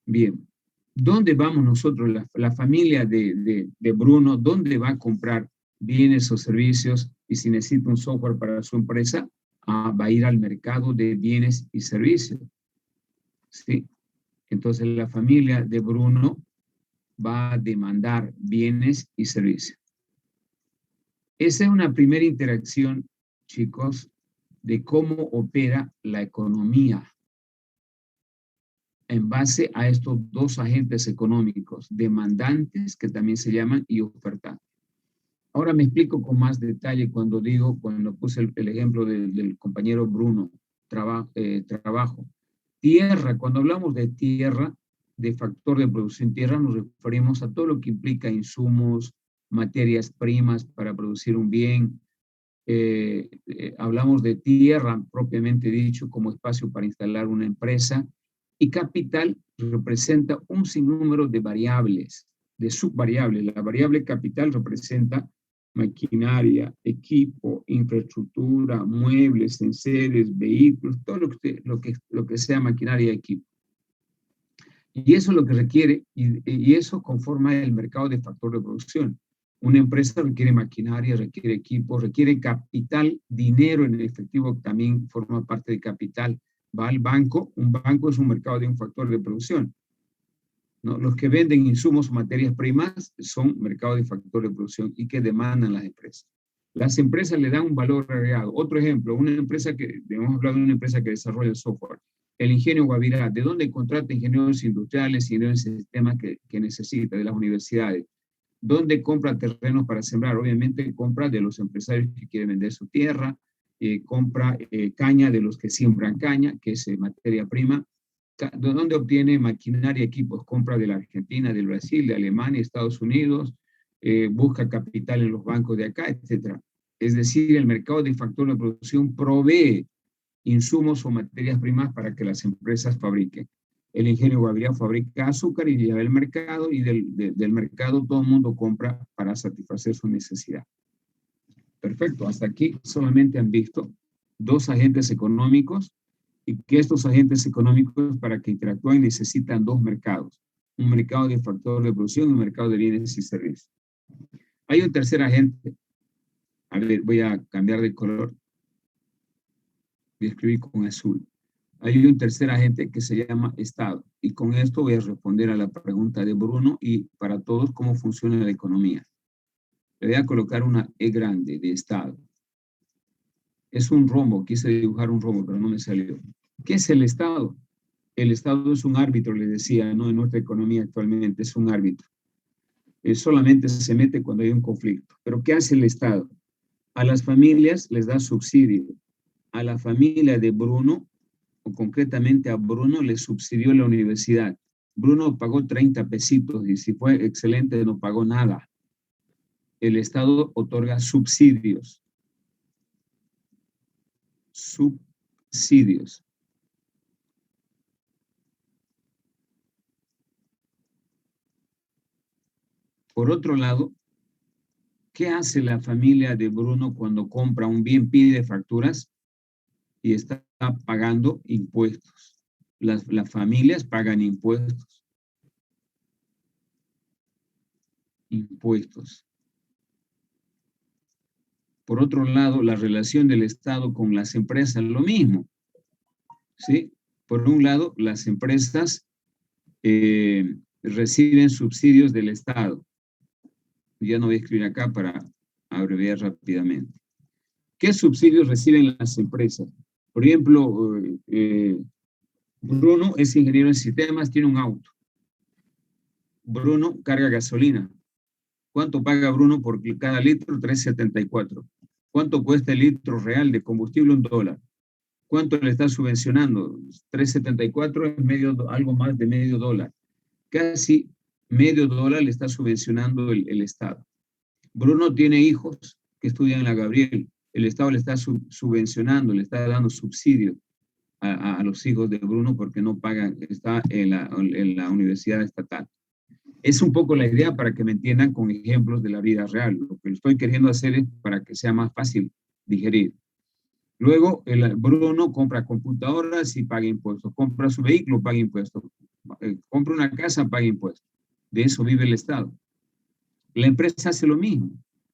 Bien. ¿Dónde vamos nosotros, la familia de Bruno, dónde va a comprar bienes o servicios? Y si necesita un software para su empresa, va a ir al mercado de bienes y servicios. ¿Sí? Entonces la familia de Bruno va a demandar bienes y servicios. Esa es una primera interacción, chicos, de cómo opera la economía en base a estos dos agentes económicos, demandantes, que también se llaman, y ofertantes. Ahora me explico con más detalle cuando puse el ejemplo del compañero Bruno, trabajo. Tierra, cuando hablamos de tierra, de factor de producción tierra, nos referimos a todo lo que implica insumos, materias primas para producir un bien. Hablamos de tierra, propiamente dicho, como espacio para instalar una empresa. Y capital representa un sinnúmero de variables, de subvariables. La variable capital representa maquinaria, equipo, infraestructura, muebles, enseres, vehículos, todo lo que sea maquinaria y equipo. Y eso es lo que requiere, y eso conforma el mercado de factor de producción. Una empresa requiere maquinaria, requiere equipo, requiere capital, dinero en efectivo también forma parte de capital. Va al banco, un banco es un mercado de un factor de producción, ¿no? Los que venden insumos o materias primas son mercados de factor de producción y que demandan las empresas. Las empresas le dan un valor agregado. Otro ejemplo, hemos hablado de una empresa que desarrolla software. El Ingenio Guavirá, ¿de dónde contrata ingenieros industriales, ingenieros en sistemas que necesita? De las universidades. ¿Dónde compra terrenos para sembrar? Obviamente compra de los empresarios que quieren vender su tierra, compra caña de los que siembran caña, que es materia prima. ¿De dónde obtiene maquinaria y equipos? Compra de la Argentina, del Brasil, de Alemania, Estados Unidos, busca capital en los bancos de acá, etc. Es decir, el mercado de factor de producción provee insumos o materias primas para que las empresas fabriquen. El Ingenio Guavirá fabrica azúcar y lleva al mercado, y del mercado todo el mundo compra para satisfacer su necesidad. Perfecto, hasta aquí solamente han visto dos agentes económicos, y que estos agentes económicos, para que interactúen, necesitan dos mercados. Un mercado de factor de producción y un mercado de bienes y servicios. Hay un tercer agente. A ver, voy a cambiar de color. Voy a escribir con azul. Hay un tercer agente que se llama Estado. Y con esto voy a responder a la pregunta de Bruno y para todos cómo funciona la economía. Le voy a colocar una E grande de Estado. Es un rombo, quise dibujar un rombo, pero no me salió. ¿Qué es el Estado? El Estado es un árbitro, les decía, ¿no? En nuestra economía actualmente es un árbitro. Solamente se mete cuando hay un conflicto. ¿Pero qué hace el Estado? A las familias les da subsidio. A la familia de Bruno, o concretamente a Bruno, le subsidió la universidad. Bruno pagó 30 pesitos y si fue excelente no pagó nada. El Estado otorga subsidios. Subsidios. Por otro lado, ¿qué hace la familia de Bruno cuando compra un bien, pide facturas y está pagando impuestos? Las familias pagan impuestos. Impuestos. Por otro lado, la relación del Estado con las empresas, lo mismo. ¿Sí? Por un lado, las empresas reciben subsidios del Estado. Ya no voy a escribir acá para abreviar rápidamente. ¿Qué subsidios reciben las empresas? Por ejemplo, Bruno es ingeniero en sistemas, tiene un auto. Bruno carga gasolina. ¿Cuánto paga Bruno por cada litro? 3.74. ¿Cuánto cuesta el litro real de combustible? $1. ¿Cuánto le está subvencionando? 3.74 es algo más de $0.5. Casi $0.5 le está subvencionando el Estado. Bruno tiene hijos que estudian en la Gabriel. El Estado le está subvencionando, le está dando subsidio a los hijos de Bruno porque no pagan, está en la universidad estatal. Es un poco la idea para que me entiendan con ejemplos de la vida real. Lo que estoy queriendo hacer es para que sea más fácil digerir. Luego, Bruno compra computadoras y paga impuestos. Compra su vehículo, paga impuestos. Compra una casa, paga impuestos. De eso vive el Estado. La empresa hace lo mismo.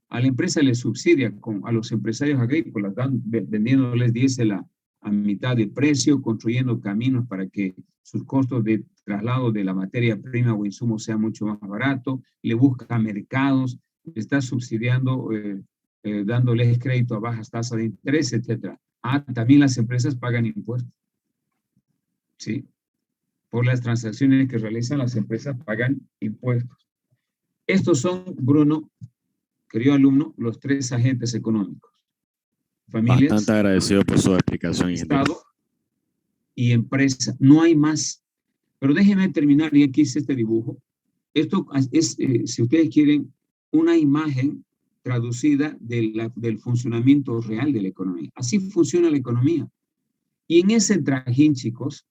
A la empresa le subsidia a los empresarios agrícolas, vendiéndoles diésel a mitad de precio, construyendo caminos para que sus costos de traslado de la materia prima o insumo sea mucho más barato, le busca mercados, le está subsidiando, dándoles crédito a bajas tasas de interés, etc. También las empresas pagan impuestos. ¿Sí? Por las transacciones que realizan las empresas pagan impuestos. Estos son, Bruno, querido alumno, los 3 agentes económicos. Familias, bastante agradecido por su explicación, ingeniero. Estado y empresa. No hay más. Pero déjenme terminar, y aquí hice este dibujo. Esto es, si ustedes quieren, una imagen traducida del funcionamiento real de la economía. Así funciona la economía. Y en ese trajín, chicos,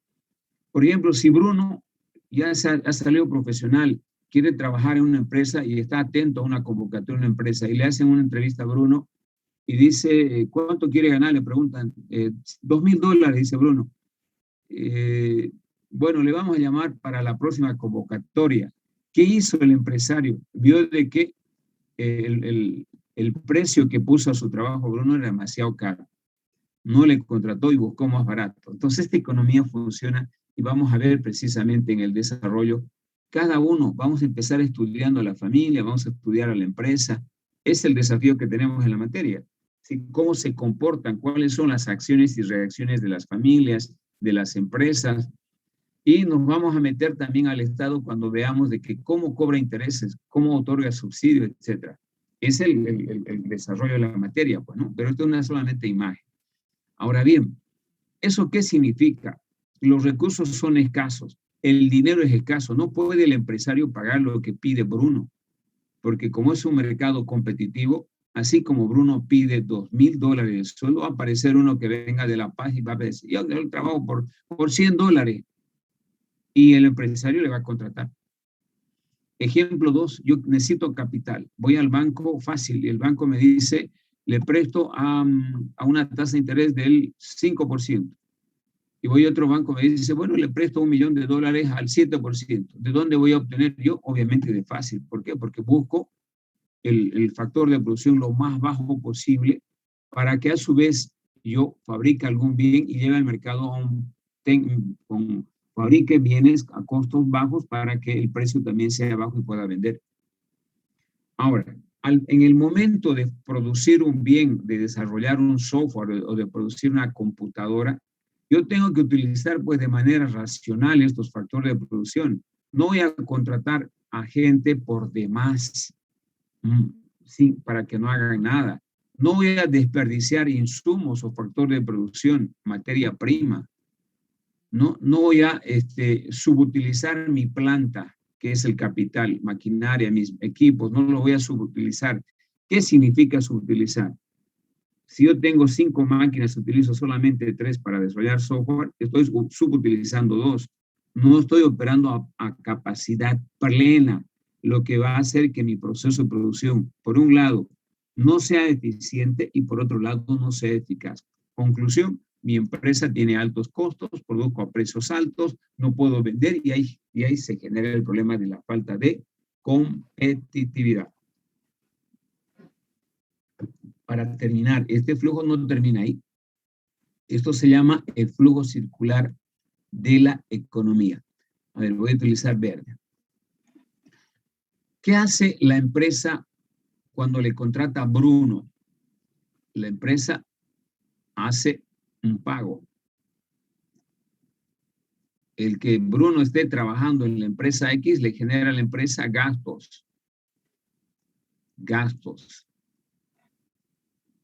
por ejemplo, si Bruno ya ha salido profesional, quiere trabajar en una empresa y está atento a una convocatoria de una empresa y le hacen una entrevista a Bruno y dice, ¿cuánto quiere ganar? Le preguntan, $2.000, dice Bruno. Bueno, le vamos a llamar para la próxima convocatoria. ¿Qué hizo el empresario? Vio de que el precio que puso a su trabajo Bruno era demasiado caro. No le contrató y buscó más barato. Entonces, esta economía funciona y vamos a ver precisamente en el desarrollo. Cada uno, vamos a empezar estudiando a la familia, vamos a estudiar a la empresa. Es el desafío que tenemos en la materia. ¿Sí? Cómo se comportan, cuáles son las acciones y reacciones de las familias, de las empresas. Y nos vamos a meter también al Estado cuando veamos de que cómo cobra intereses, cómo otorga subsidios, etc. Es el desarrollo de la materia, pues, ¿no? Pero esto no es solamente imagen. Ahora bien, ¿eso qué significa? Los recursos son escasos, el dinero es escaso, no puede el empresario pagar lo que pide Bruno, porque como es un mercado competitivo, así como Bruno pide $2.000 de sueldo, va a aparecer uno que venga de La Paz y va a decir, yo trabajo por $100, y el empresario le va a contratar. Ejemplo 2, yo necesito capital, voy al banco fácil y el banco me dice, le presto a una tasa de interés del 5%. Y voy a otro banco, me dice, bueno, le presto $1 millón al 7%. ¿De dónde voy a obtener yo? Obviamente de fácil. ¿Por qué? Porque busco el factor de producción lo más bajo posible para que a su vez yo fabrique algún bien y lleve al mercado fabrique bienes a costos bajos para que el precio también sea bajo y pueda vender. Ahora, en el momento de producir un bien, de desarrollar un software o de producir una computadora, yo tengo que utilizar pues de manera racional estos factores de producción. No voy a contratar a gente por demás, sí, para que no hagan nada. No voy a desperdiciar insumos o factores de producción, materia prima. No voy a subutilizar mi planta, que es el capital, maquinaria, mis equipos, no lo voy a subutilizar. ¿Qué significa subutilizar? Si yo tengo 5 máquinas, utilizo solamente 3 para desarrollar software, estoy subutilizando 2. No estoy operando a capacidad plena, lo que va a hacer que mi proceso de producción, por un lado, no sea eficiente y por otro lado, no sea eficaz. Conclusión, mi empresa tiene altos costos, produzco a precios altos, no puedo vender y ahí se genera el problema de la falta de competitividad. para terminar, este flujo no termina ahí. Esto se llama el flujo circular de la economía. A ver, voy a utilizar verde. ¿Qué hace la empresa cuando le contrata a Bruno? La empresa hace un pago. El que Bruno esté trabajando en la empresa X le genera a la empresa gastos. Gastos.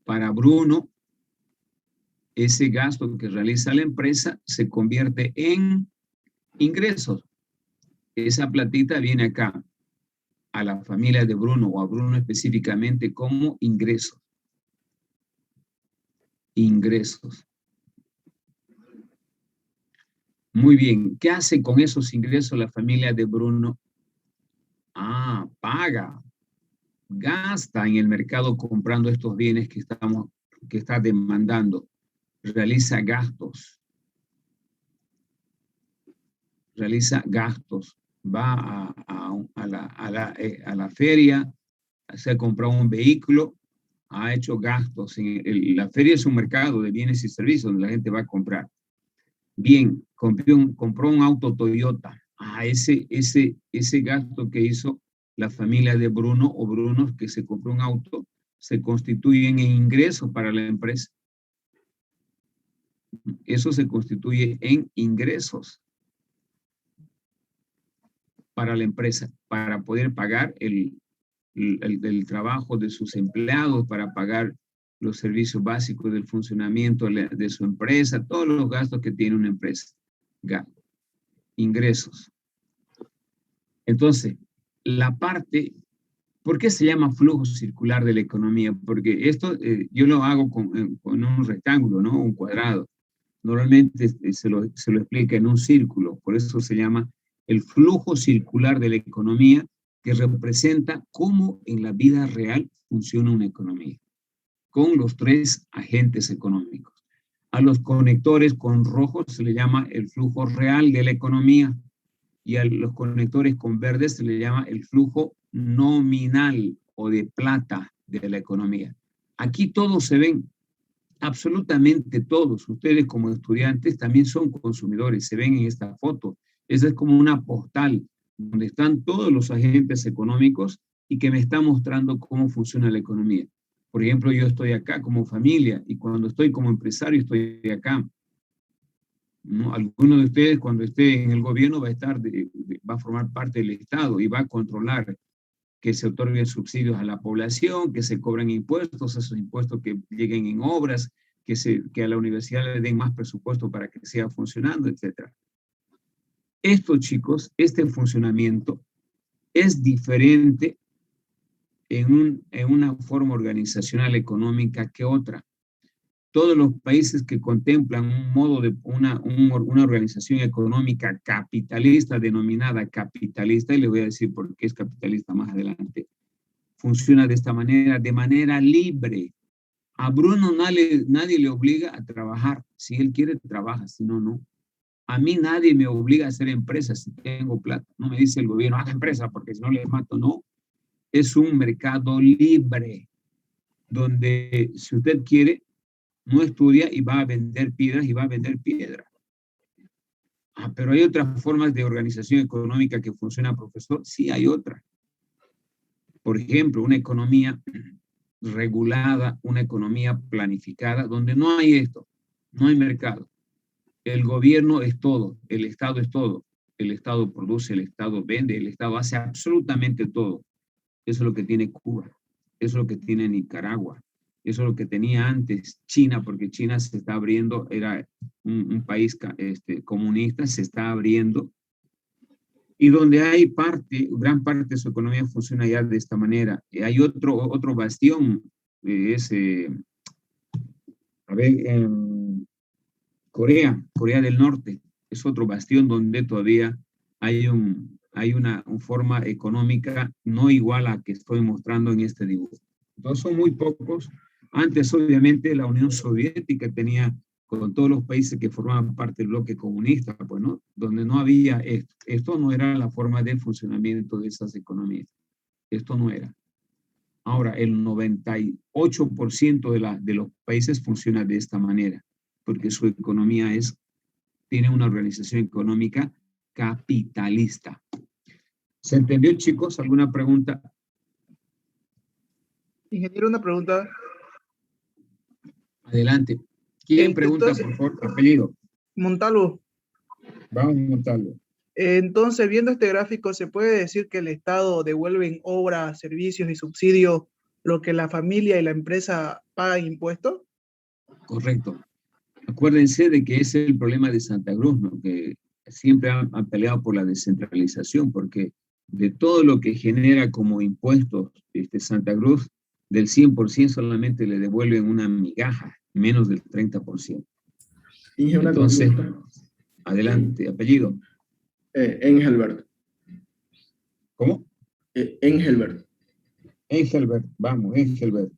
Para Bruno, ese gasto que realiza la empresa se convierte en ingresos. Esa platita viene acá a la familia de Bruno o a Bruno específicamente como ingresos. Ingresos. Muy bien. ¿Qué hace con esos ingresos la familia de Bruno? Ah, paga. Gasta en el mercado comprando estos bienes que está demandando. Realiza gastos. Realiza gastos. Va a la feria, se ha comprado un vehículo, ha hecho gastos. La feria es un mercado de bienes y servicios donde la gente va a comprar. Bien, compró un auto Toyota. Ese gasto que hizo la familia de Bruno o Bruno que se compró un auto, se constituyen en ingresos para la empresa. Eso se constituye en ingresos para la empresa, para poder pagar el trabajo de sus empleados, para pagar los servicios básicos del funcionamiento de su empresa, todos los gastos que tiene una empresa. Ingresos. Entonces, la parte, ¿por qué se llama flujo circular de la economía? Porque esto yo lo hago con un rectángulo, ¿no? Un cuadrado. Normalmente se lo explica en un círculo, por eso se llama el flujo circular de la economía, que representa cómo en la vida real funciona una economía, con los tres agentes económicos. A los conectores con rojo se le llama el flujo real de la economía, y a los conectores con verde se le llama el flujo nominal o de plata de la economía. Aquí todos se ven, absolutamente todos. Ustedes como estudiantes también son consumidores, se ven en esta foto. Esa es como una postal donde están todos los agentes económicos y que me está mostrando cómo funciona la economía. Por ejemplo, yo estoy acá como familia y cuando estoy como empresario estoy acá. ¿No? Alguno de ustedes cuando esté en el gobierno va a formar parte del Estado y va a controlar que se otorguen subsidios a la población, que se cobren impuestos, esos impuestos que lleguen en obras, que a la universidad le den más presupuesto para que siga funcionando, etc. Esto, chicos, este funcionamiento es diferente en una forma organizacional económica que otra. Todos los países que contemplan un modo de una organización económica capitalista, denominada capitalista, y le voy a decir por qué es capitalista más adelante, funciona de esta manera, de manera libre. A Bruno nadie le obliga a trabajar. Si él quiere, trabaja, si no, no. A mí nadie me obliga a hacer empresa si tengo plata. No me dice el gobierno, haga empresa porque si no le mato. No. Es un mercado libre donde si usted quiere, no estudia y va a vender piedras y va a vender piedra. Pero hay otras formas de organización económica que funciona, profesor. Sí, hay otras. Por ejemplo, una economía regulada, una economía planificada, donde no hay esto, no hay mercado. El gobierno es todo, el Estado es todo. El Estado produce, el Estado vende, el Estado hace absolutamente todo. Eso es lo que tiene Cuba, eso es lo que tiene Nicaragua, eso es lo que tenía antes China, porque China se está abriendo, era un país comunista, se está abriendo. Y donde hay gran parte de su economía funciona ya de esta manera. Hay otro bastión, Corea del Norte, es otro bastión donde todavía hay una forma económica no igual a la que estoy mostrando en este dibujo. Entonces son muy pocos. Antes, obviamente, la Unión Soviética tenía, con todos los países que formaban parte del bloque comunista, pues, ¿no? Donde no había esto. Esto no era la forma de funcionamiento de esas economías. Esto no era. Ahora, el 98% de los países funciona de esta manera, porque su economía tiene una organización económica capitalista. ¿Se entendió, chicos? ¿Alguna pregunta? Ingeniero, una pregunta. Adelante. ¿Quién pregunta, Entonces, por favor? Apellido. Montalvo. Vamos, Montalvo. Entonces, viendo este gráfico, ¿se puede decir que el Estado devuelve en obras, servicios y subsidios lo que la familia y la empresa pagan impuestos? Correcto. Acuérdense de que ese es el problema de Santa Cruz, ¿no? Que siempre han peleado por la descentralización, porque de todo lo que genera como impuestos Santa Cruz, del 100% solamente le devuelven una migaja, menos del 30%. Entonces, adelante, apellido. Engelbert. ¿Cómo? Engelbert. Engelbert, vamos, Engelbert.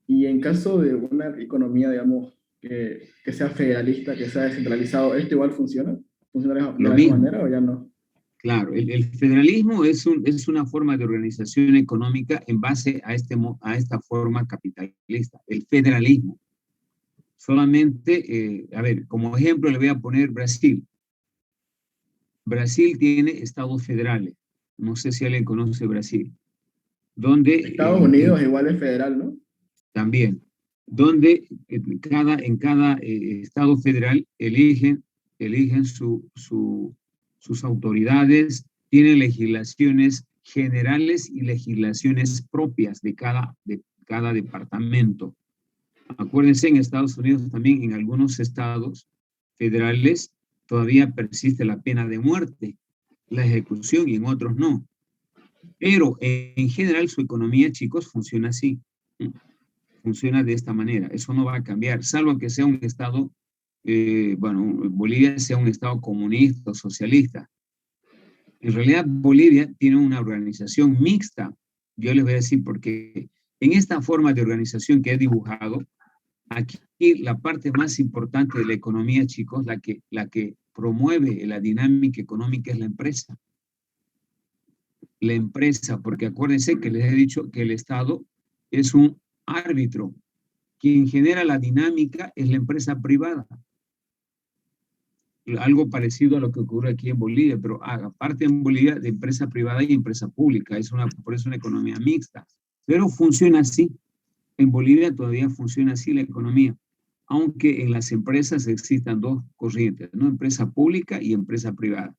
Y en caso de una economía, digamos, que sea federalista, que sea descentralizado, ¿esto igual funciona? ¿Funciona de la misma manera o ya no? Claro, el federalismo es una forma de organización económica en base a esta forma capitalista, el federalismo. Solamente, a ver, como ejemplo le voy a poner Brasil. Brasil tiene estados federales. No sé si alguien conoce Brasil. Donde, Estados Unidos igual es federal, ¿no? También. Donde en cada estado federal eligen sus autoridades, tienen legislaciones generales y legislaciones propias de cada departamento. Acuérdense, en Estados Unidos también, en algunos estados federales, todavía persiste la pena de muerte, la ejecución, y en otros no. Pero en general su economía, chicos, funciona así. Funciona de esta manera. Eso no va a cambiar, salvo que sea un estado, Bolivia sea un estado comunista o socialista. En realidad, Bolivia tiene una organización mixta. Yo les voy a decir por qué. En esta forma de organización que he dibujado, aquí la parte más importante de la economía, chicos, la que promueve la dinámica económica es la empresa. La empresa, porque acuérdense que les he dicho que el Estado es un árbitro. Quien genera la dinámica es la empresa privada. Algo parecido a lo que ocurre aquí en Bolivia, pero aparte en Bolivia de empresa privada y empresa pública, por eso una economía mixta. Pero funciona así. En Bolivia todavía funciona así la economía, aunque en las empresas existan dos corrientes, ¿no? Empresa pública y empresa privada.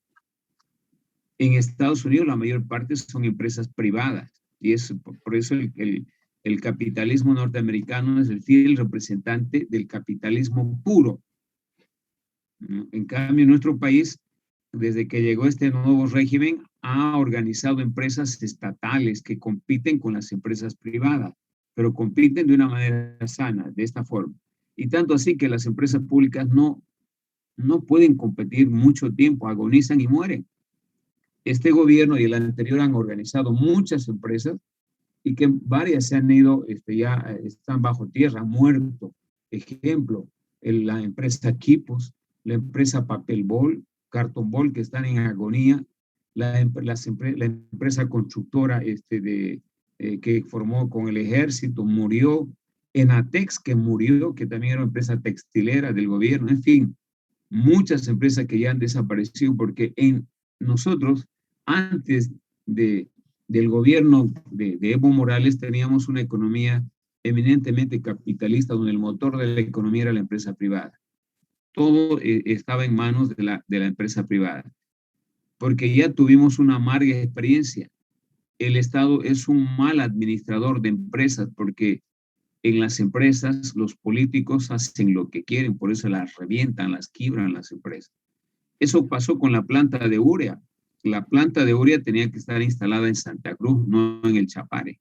En Estados Unidos la mayor parte son empresas privadas, y por eso el capitalismo norteamericano es el fiel representante del capitalismo puro. En cambio, en nuestro país, desde que llegó este nuevo régimen, ha organizado empresas estatales que compiten con las empresas privadas, pero compiten de una manera sana, de esta forma. Y tanto así que las empresas públicas no pueden competir mucho tiempo, agonizan y mueren. Este gobierno y el anterior han organizado muchas empresas y que varias se han ido, ya están bajo tierra, han muerto. Ejemplo, la empresa Quipos, la empresa Papel Bol, Carton Bol, que están en agonía, la empresa constructora que formó con el ejército, murió, Enatex, que murió, que también era una empresa textilera del gobierno, en fin, muchas empresas que ya han desaparecido porque nosotros, antes del gobierno de Evo Morales, teníamos una economía eminentemente capitalista, donde el motor de la economía era la empresa privada. Todo estaba en manos de la empresa privada, porque ya tuvimos una amarga experiencia. El Estado es un mal administrador de empresas, porque en las empresas los políticos hacen lo que quieren, por eso las revientan, las quiebran las empresas. Eso pasó con la planta de urea. La planta de urea tenía que estar instalada en Santa Cruz, no en el Chapare,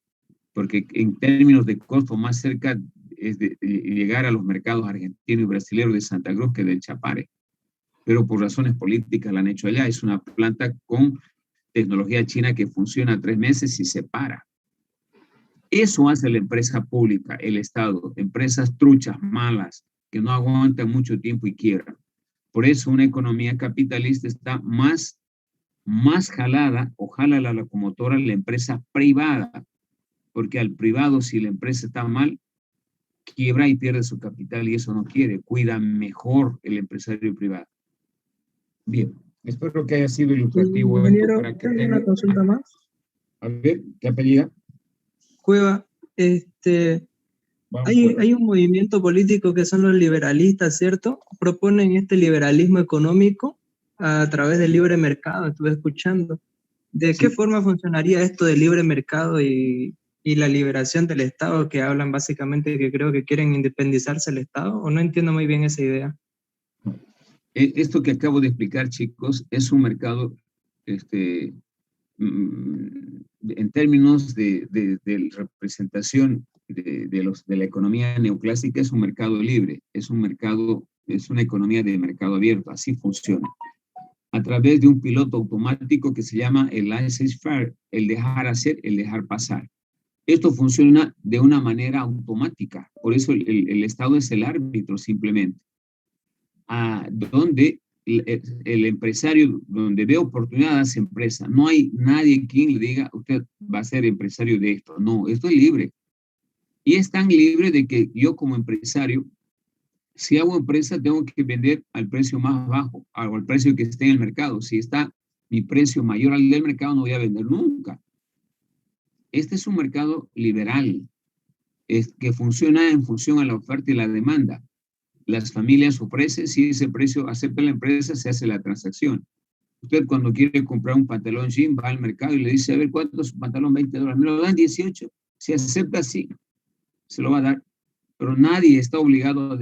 porque en términos de costo más cerca es de llegar a los mercados argentinos y brasileños de Santa Cruz que del Chapare. Pero por razones políticas la han hecho allá. Es una planta con tecnología china que funciona 3 meses y se para. Eso hace la empresa pública, el Estado, empresas truchas, malas, que no aguantan mucho tiempo y quiebran. Por eso una economía capitalista está más jalada, o jala la locomotora la empresa privada. porque al privado, si la empresa está mal, quiebra y pierde su capital y eso no quiere. Cuida mejor el empresario privado. Bien, espero que haya sido ilustrativo esto Ingeniero, para que tengo una consulta más. A ver, ¿qué apellida? Cueva, Vamos, hay Cueva. un movimiento político que son los liberalistas, ¿cierto? Proponen este liberalismo económico a través del libre mercado, estuve escuchando. ¿De qué forma funcionaría esto del libre mercado y la liberación del Estado, que hablan básicamente que creo que quieren independizarse el Estado? ¿O no entiendo muy bien esa idea? Esto que acabo de explicar, chicos, es un mercado, en términos de representación de la economía neoclásica, es un mercado libre, es una economía de mercado abierto, así funciona. A través de un piloto automático que se llama el laissez-faire, el dejar hacer, el dejar pasar. Esto funciona de una manera automática, por eso el Estado es el árbitro simplemente. Donde el empresario, donde ve oportunidad, hace empresa. No hay nadie quien le diga, usted va a ser empresario de esto. No, esto es libre. Y es tan libre de que yo como empresario, si hago empresa, tengo que vender al precio más bajo, o al precio que esté en el mercado. Si está mi precio mayor al del mercado, no voy a vender nunca. Este es un mercado liberal, que funciona en función a la oferta y la demanda. Las familias ofrecen, si ese precio acepta la empresa, se hace la transacción. Usted cuando quiere comprar un pantalón jean, va al mercado y le dice, a ver, ¿cuánto es su pantalón? $20. Me lo dan 18. Si acepta, sí, se lo va a dar. Pero nadie está obligado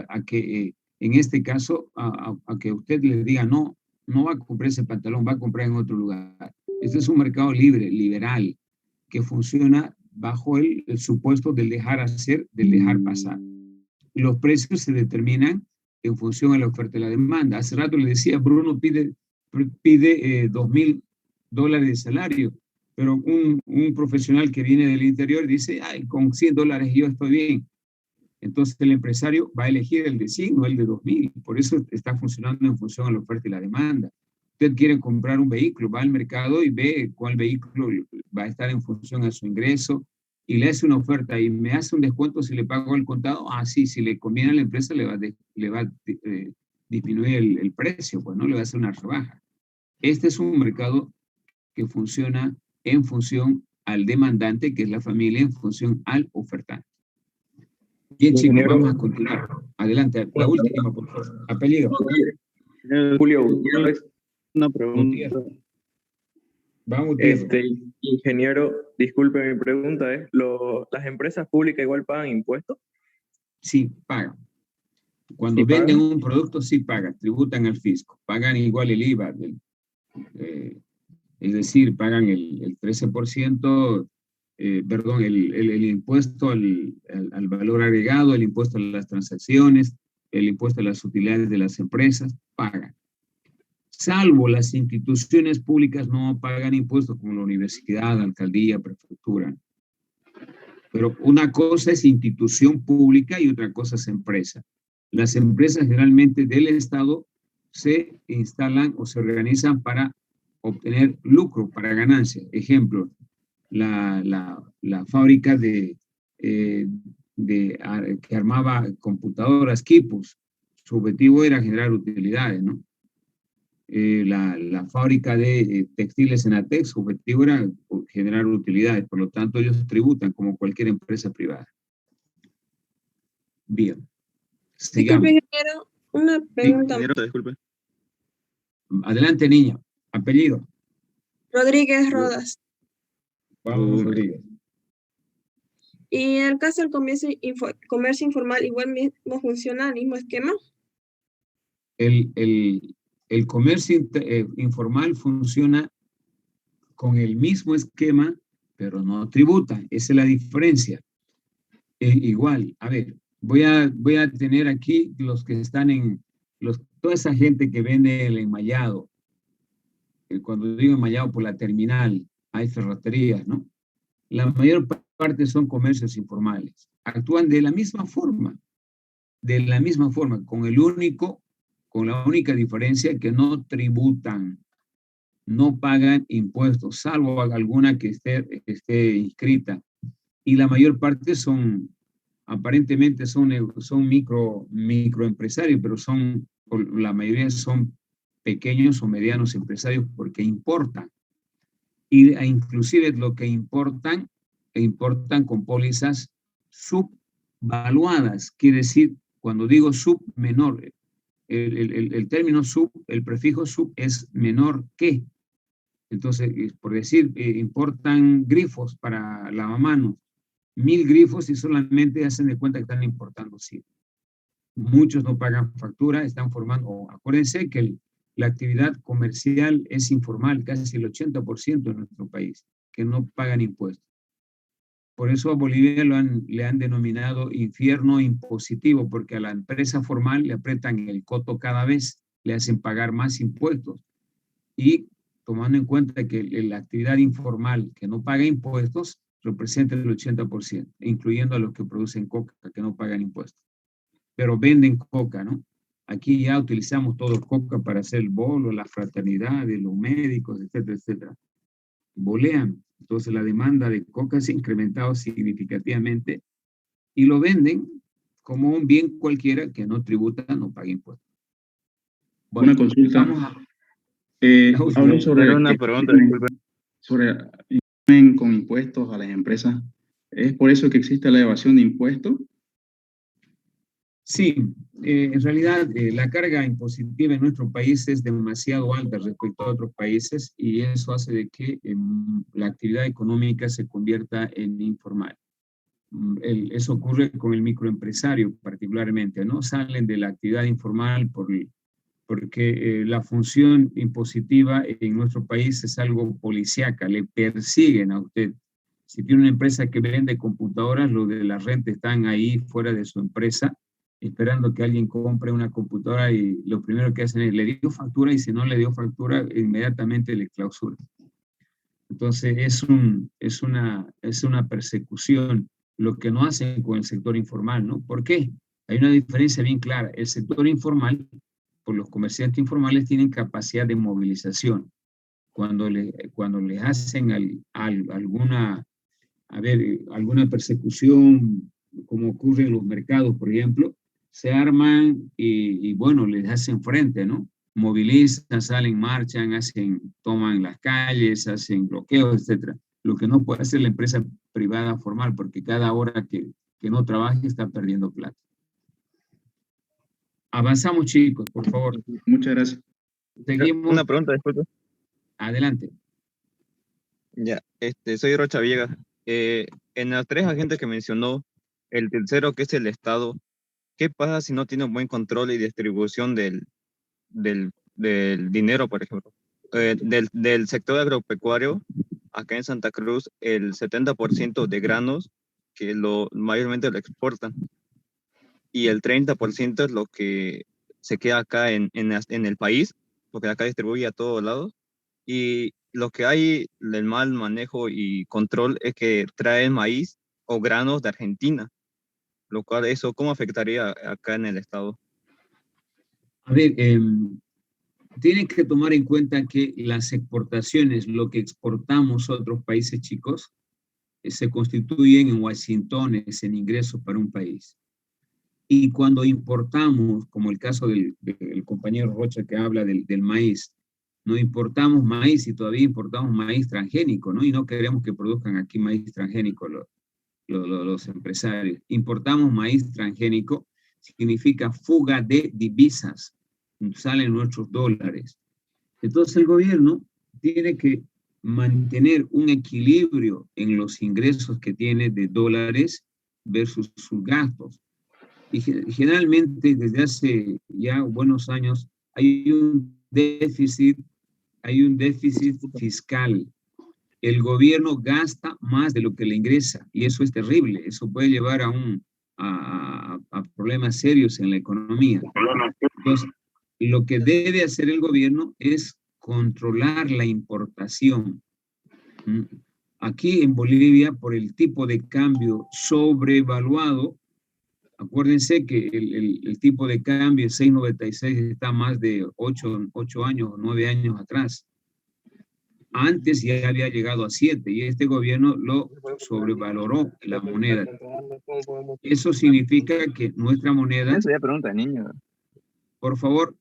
a que, en este caso, a que usted le diga, no va a comprar ese pantalón, va a comprar en otro lugar. Este es un mercado libre, liberal, que funciona bajo el supuesto del dejar hacer, del dejar pasar. Los precios se determinan en función a la oferta y la demanda. Hace rato le decía, Bruno pide $2,000 de salario, pero un profesional que viene del interior dice, ay, con $100 yo estoy bien. Entonces el empresario va a elegir el de 100 o el de 2,000. Por eso está funcionando en función a la oferta y la demanda. Usted quiere comprar un vehículo, va al mercado y ve cuál vehículo va a estar en función a su ingreso, y le hace una oferta y me hace un descuento si le pago al contado. Sí, si le conviene a la empresa le va a disminuir el precio, pues no le va a hacer una rebaja. Este es un mercado que funciona en función al demandante, que es la familia, en función al ofertante. Bien, chicos, vamos a continuar. Adelante, la última, por favor. Apellido. Julio, una pregunta. Vamos, ingeniero, disculpe mi pregunta, ¿las empresas públicas igual pagan impuestos? Sí, pagan. Cuando ¿Sí venden pagan? un producto, sí pagan, tributan al fisco, pagan igual el IVA, es decir, pagan el 13%, perdón, el impuesto al valor agregado, el impuesto a las transacciones, el impuesto a las utilidades de las empresas, pagan. Salvo las instituciones públicas no pagan impuestos como la universidad, la alcaldía, prefectura. Pero una cosa es institución pública y otra cosa es empresa. Las empresas generalmente del Estado se instalan o se organizan para obtener lucro, para ganancia. Ejemplo, la fábrica que armaba computadoras, equipos, su objetivo era generar utilidades, ¿no? La fábrica de textiles Enatex, su objetivo era generar utilidades, por lo tanto ellos tributan como cualquier empresa privada. Bien. Disculpe, ingeniero, una pregunta. Ingeniero, disculpe. Adelante, niña. Apellido. Rodríguez Rodas. Vamos, Rodríguez. Y en el caso del comercio informal, igual mismo funciona el mismo esquema. El comercio informal funciona con el mismo esquema, pero no tributa. Esa es la diferencia. Igual, a ver, voy a tener aquí los que están toda esa gente que vende el enmayado. Cuando digo enmayado, por la terminal, hay ferreterías, ¿no? La mayor parte son comercios informales. Actúan de la misma forma, con la única diferencia que no tributan, no pagan impuestos, salvo alguna que esté inscrita y la mayor parte aparentemente son microempresarios, pero la mayoría son pequeños o medianos empresarios porque importan. Inclusive lo que importan con pólizas subvaluadas. Quiere decir, cuando digo sub, menor. El término sub, el prefijo sub es menor que. Entonces, por decir, importan grifos para lavamanos, 1000 grifos y solamente hacen de cuenta que están importando 100. Muchos no pagan factura, están formando. Acuérdense que la actividad comercial es informal, casi el 80% en nuestro país, que no pagan impuestos. Por eso a Bolivia le han denominado infierno impositivo, porque a la empresa formal le apretan el coto cada vez, le hacen pagar más impuestos. Y tomando en cuenta que la actividad informal que no paga impuestos representa el 80%, incluyendo a los que producen coca, que no pagan impuestos. Pero venden coca, ¿no? Aquí ya utilizamos todo coca para hacer el bolo, la fraternidad, los médicos, etcétera, etcétera. Bolean. Entonces la demanda de coca se ha incrementado significativamente y lo venden como un bien cualquiera que no tributa, no paga impuestos. Bueno, una consulta. Hablo sobre una pregunta, sobre con impuestos a las empresas. ¿Es por eso que existe la evasión de impuestos? Sí, en realidad la carga impositiva en nuestro país es demasiado alta respecto a otros países y eso hace de que la actividad económica se convierta en informal. Eso ocurre con el microempresario particularmente, ¿no? Salen de la actividad informal porque la función impositiva en nuestro país es algo policíaca, le persiguen a usted. Si tiene una empresa que vende computadoras, los de la renta están ahí fuera de su empresa, esperando que alguien compre una computadora y lo primero que hacen es, le dio factura y si no le dio factura, inmediatamente le clausuran. Entonces es una persecución, lo que no hacen con el sector informal, ¿no? ¿Por qué? Hay una diferencia bien clara. El sector informal, por los comerciantes informales, tienen capacidad de movilización. Cuando les hacen alguna persecución, como ocurre en los mercados, por ejemplo, se arman y bueno, les hacen frente, ¿no? Movilizan, salen, marchan, toman las calles, hacen bloqueos, etc. Lo que no puede hacer la empresa privada formal, porque cada hora que no trabaje está perdiendo plata. Avanzamos, chicos, por favor. Muchas gracias. Seguimos. Una pregunta, disculpe. Adelante. Ya, soy Rocha Villegas. En las 3 agentes que mencionó, el tercero, que es el Estado, ¿qué pasa si no tiene un buen control y distribución del dinero, por ejemplo? Del sector agropecuario, acá en Santa Cruz, el 70% de granos, que mayormente lo exportan, y el 30% es lo que se queda acá en el país, porque acá distribuye a todos lados, y lo que hay del mal manejo y control es que traen maíz o granos de Argentina, lo cual eso, ¿cómo afectaría acá en el estado? A ver, tienen que tomar en cuenta que las exportaciones, lo que exportamos a otros países, chicos, se constituyen en washingtones, en ingresos para un país. Y cuando importamos, como el caso del compañero Rocha que habla del maíz, no importamos maíz y todavía importamos maíz transgénico, ¿no? Y no queremos que produzcan aquí maíz transgénico los empresarios. Importamos maíz transgénico, significa fuga de divisas, salen nuestros dólares. Entonces el gobierno tiene que mantener un equilibrio en los ingresos que tiene de dólares versus sus gastos. Y generalmente desde hace ya buenos años hay un déficit fiscal. El gobierno gasta más de lo que le ingresa y eso es terrible. Eso puede llevar a problemas serios en la economía. Entonces, lo que debe hacer el gobierno es controlar la importación. Aquí en Bolivia, por el tipo de cambio sobrevaluado, acuérdense que el tipo de cambio 6.96 está más de 8 años o 9 años atrás. Antes ya había llegado a 7 y este gobierno lo sobrevaloró la moneda. Eso significa que nuestra moneda... Eso ya pregunta, niño. Por favor,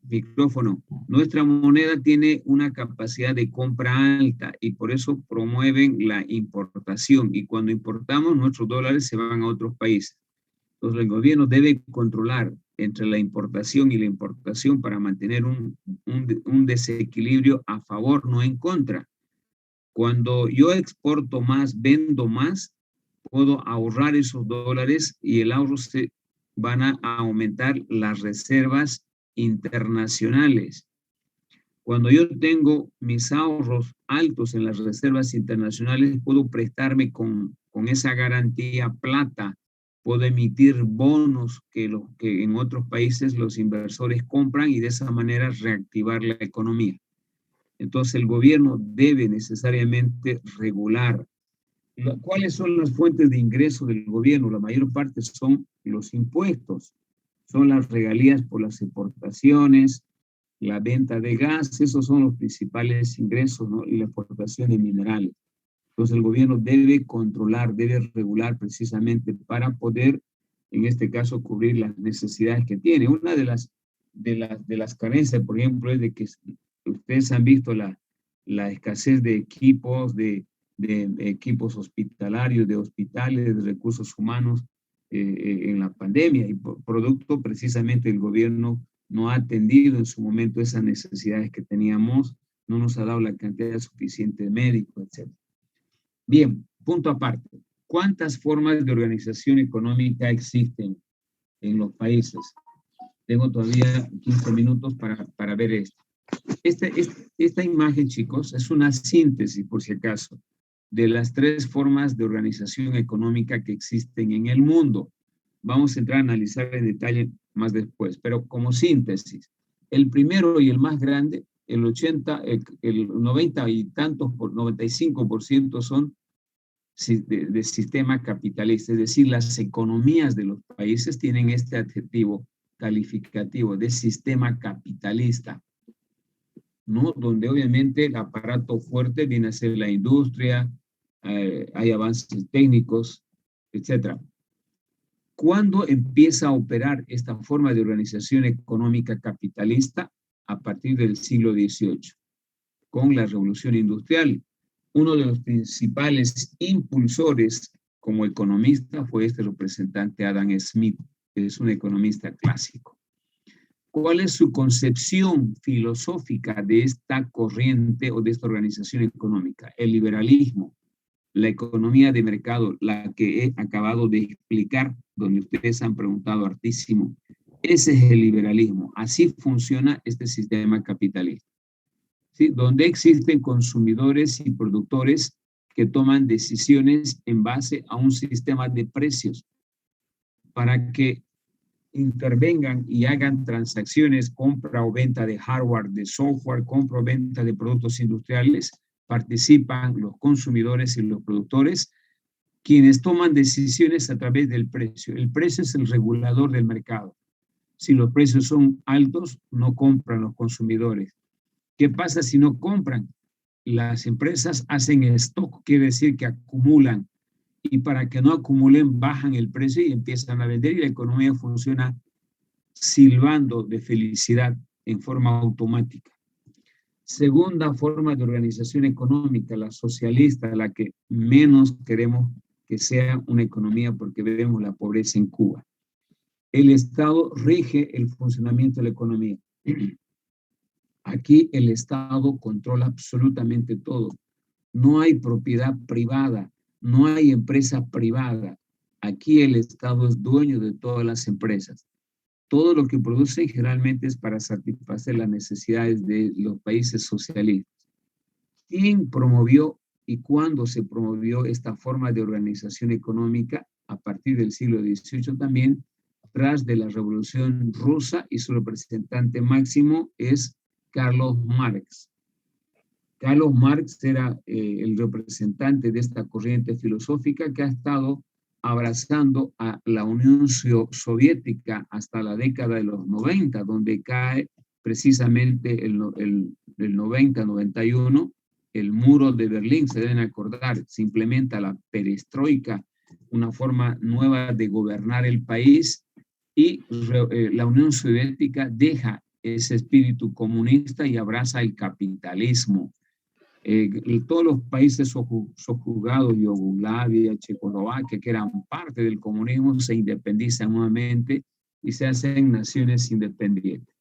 micrófono. Nuestra moneda tiene una capacidad de compra alta y por eso promueven la importación. Y cuando importamos, nuestros dólares se van a otros países. Entonces, el gobierno debe controlar entre la importación y la importación para mantener un desequilibrio a favor, no en contra. Cuando yo exporto más, vendo más, puedo ahorrar esos dólares y el ahorro van a aumentar las reservas internacionales. Cuando yo tengo mis ahorros altos en las reservas internacionales, puedo prestarme con esa garantía plata, puedo emitir bonos que en otros países los inversores compran y de esa manera reactivar la economía. Entonces el gobierno debe necesariamente regular. ¿Cuáles son las fuentes de ingreso del gobierno? La mayor parte son los impuestos, son las regalías por las exportaciones, la venta de gas, esos son los principales ingresos, ¿no? Y la exportación de minerales. Entonces el gobierno debe controlar, debe regular precisamente para poder, en este caso, cubrir las necesidades que tiene. Una de las carencias, por ejemplo, es de que ustedes han visto la escasez de equipos, de equipos hospitalarios, de hospitales, de recursos humanos en la pandemia y producto precisamente el gobierno no ha atendido en su momento esas necesidades que teníamos, no nos ha dado la cantidad suficiente de médicos, etc. Bien, punto aparte. ¿Cuántas formas de organización económica existen en los países? Tengo todavía 15 minutos para ver esto. Esta imagen, chicos, es una síntesis, por si acaso, de las 3 formas de organización económica que existen en el mundo. Vamos a entrar a analizar en detalle más después, pero como síntesis, el primero y el más grande, el 90 y tantos, 95% son de sistema capitalista, es decir, las economías de los países tienen este adjetivo calificativo de sistema capitalista, ¿no? Donde obviamente el aparato fuerte viene a ser la industria, hay avances técnicos, etc. ¿Cuándo empieza a operar esta forma de organización económica capitalista? A partir del siglo XVIII, con la Revolución Industrial. Uno de los principales impulsores como economista fue este representante Adam Smith, que es un economista clásico. ¿Cuál es su concepción filosófica de esta corriente o de esta organización económica? El liberalismo, la economía de mercado, la que he acabado de explicar, donde ustedes han preguntado hartísimo. Ese es el liberalismo. Así funciona este sistema capitalista, ¿sí? Donde existen consumidores y productores que toman decisiones en base a un sistema de precios para que intervengan y hagan transacciones, compra o venta de hardware, de software, compra o venta de productos industriales, participan los consumidores y los productores, quienes toman decisiones a través del precio. El precio es el regulador del mercado. Si los precios son altos, no compran los consumidores. ¿Qué pasa si no compran? Las empresas hacen stock, quiere decir que acumulan. Y para que no acumulen, bajan el precio y empiezan a vender y la economía funciona silbando de felicidad en forma automática. Segunda forma de organización económica, la socialista, la que menos queremos que sea una economía porque vemos la pobreza en Cuba. El Estado rige el funcionamiento de la economía. Aquí el Estado controla absolutamente todo. No hay propiedad privada, no hay empresa privada. Aquí el Estado es dueño de todas las empresas. Todo lo que produce generalmente es para satisfacer las necesidades de los países socialistas. ¿Quién promovió y cuándo se promovió esta forma de organización económica? A partir del siglo XVIII también, tras de la Revolución Rusa, y su representante máximo es Carlos Marx. Carlos Marx era el representante de esta corriente filosófica que ha estado abrazando a la Unión Soviética hasta la década de los 90, donde cae precisamente el 90-91, el muro de Berlín, se deben acordar, se implementa la perestroika, una forma nueva de gobernar el país, y la Unión Soviética deja ese espíritu comunista y abraza el capitalismo. Todos los países sojuzgados, Yugoslavia, Checoslovaquia, que eran parte del comunismo, se independizan nuevamente y se hacen naciones independientes.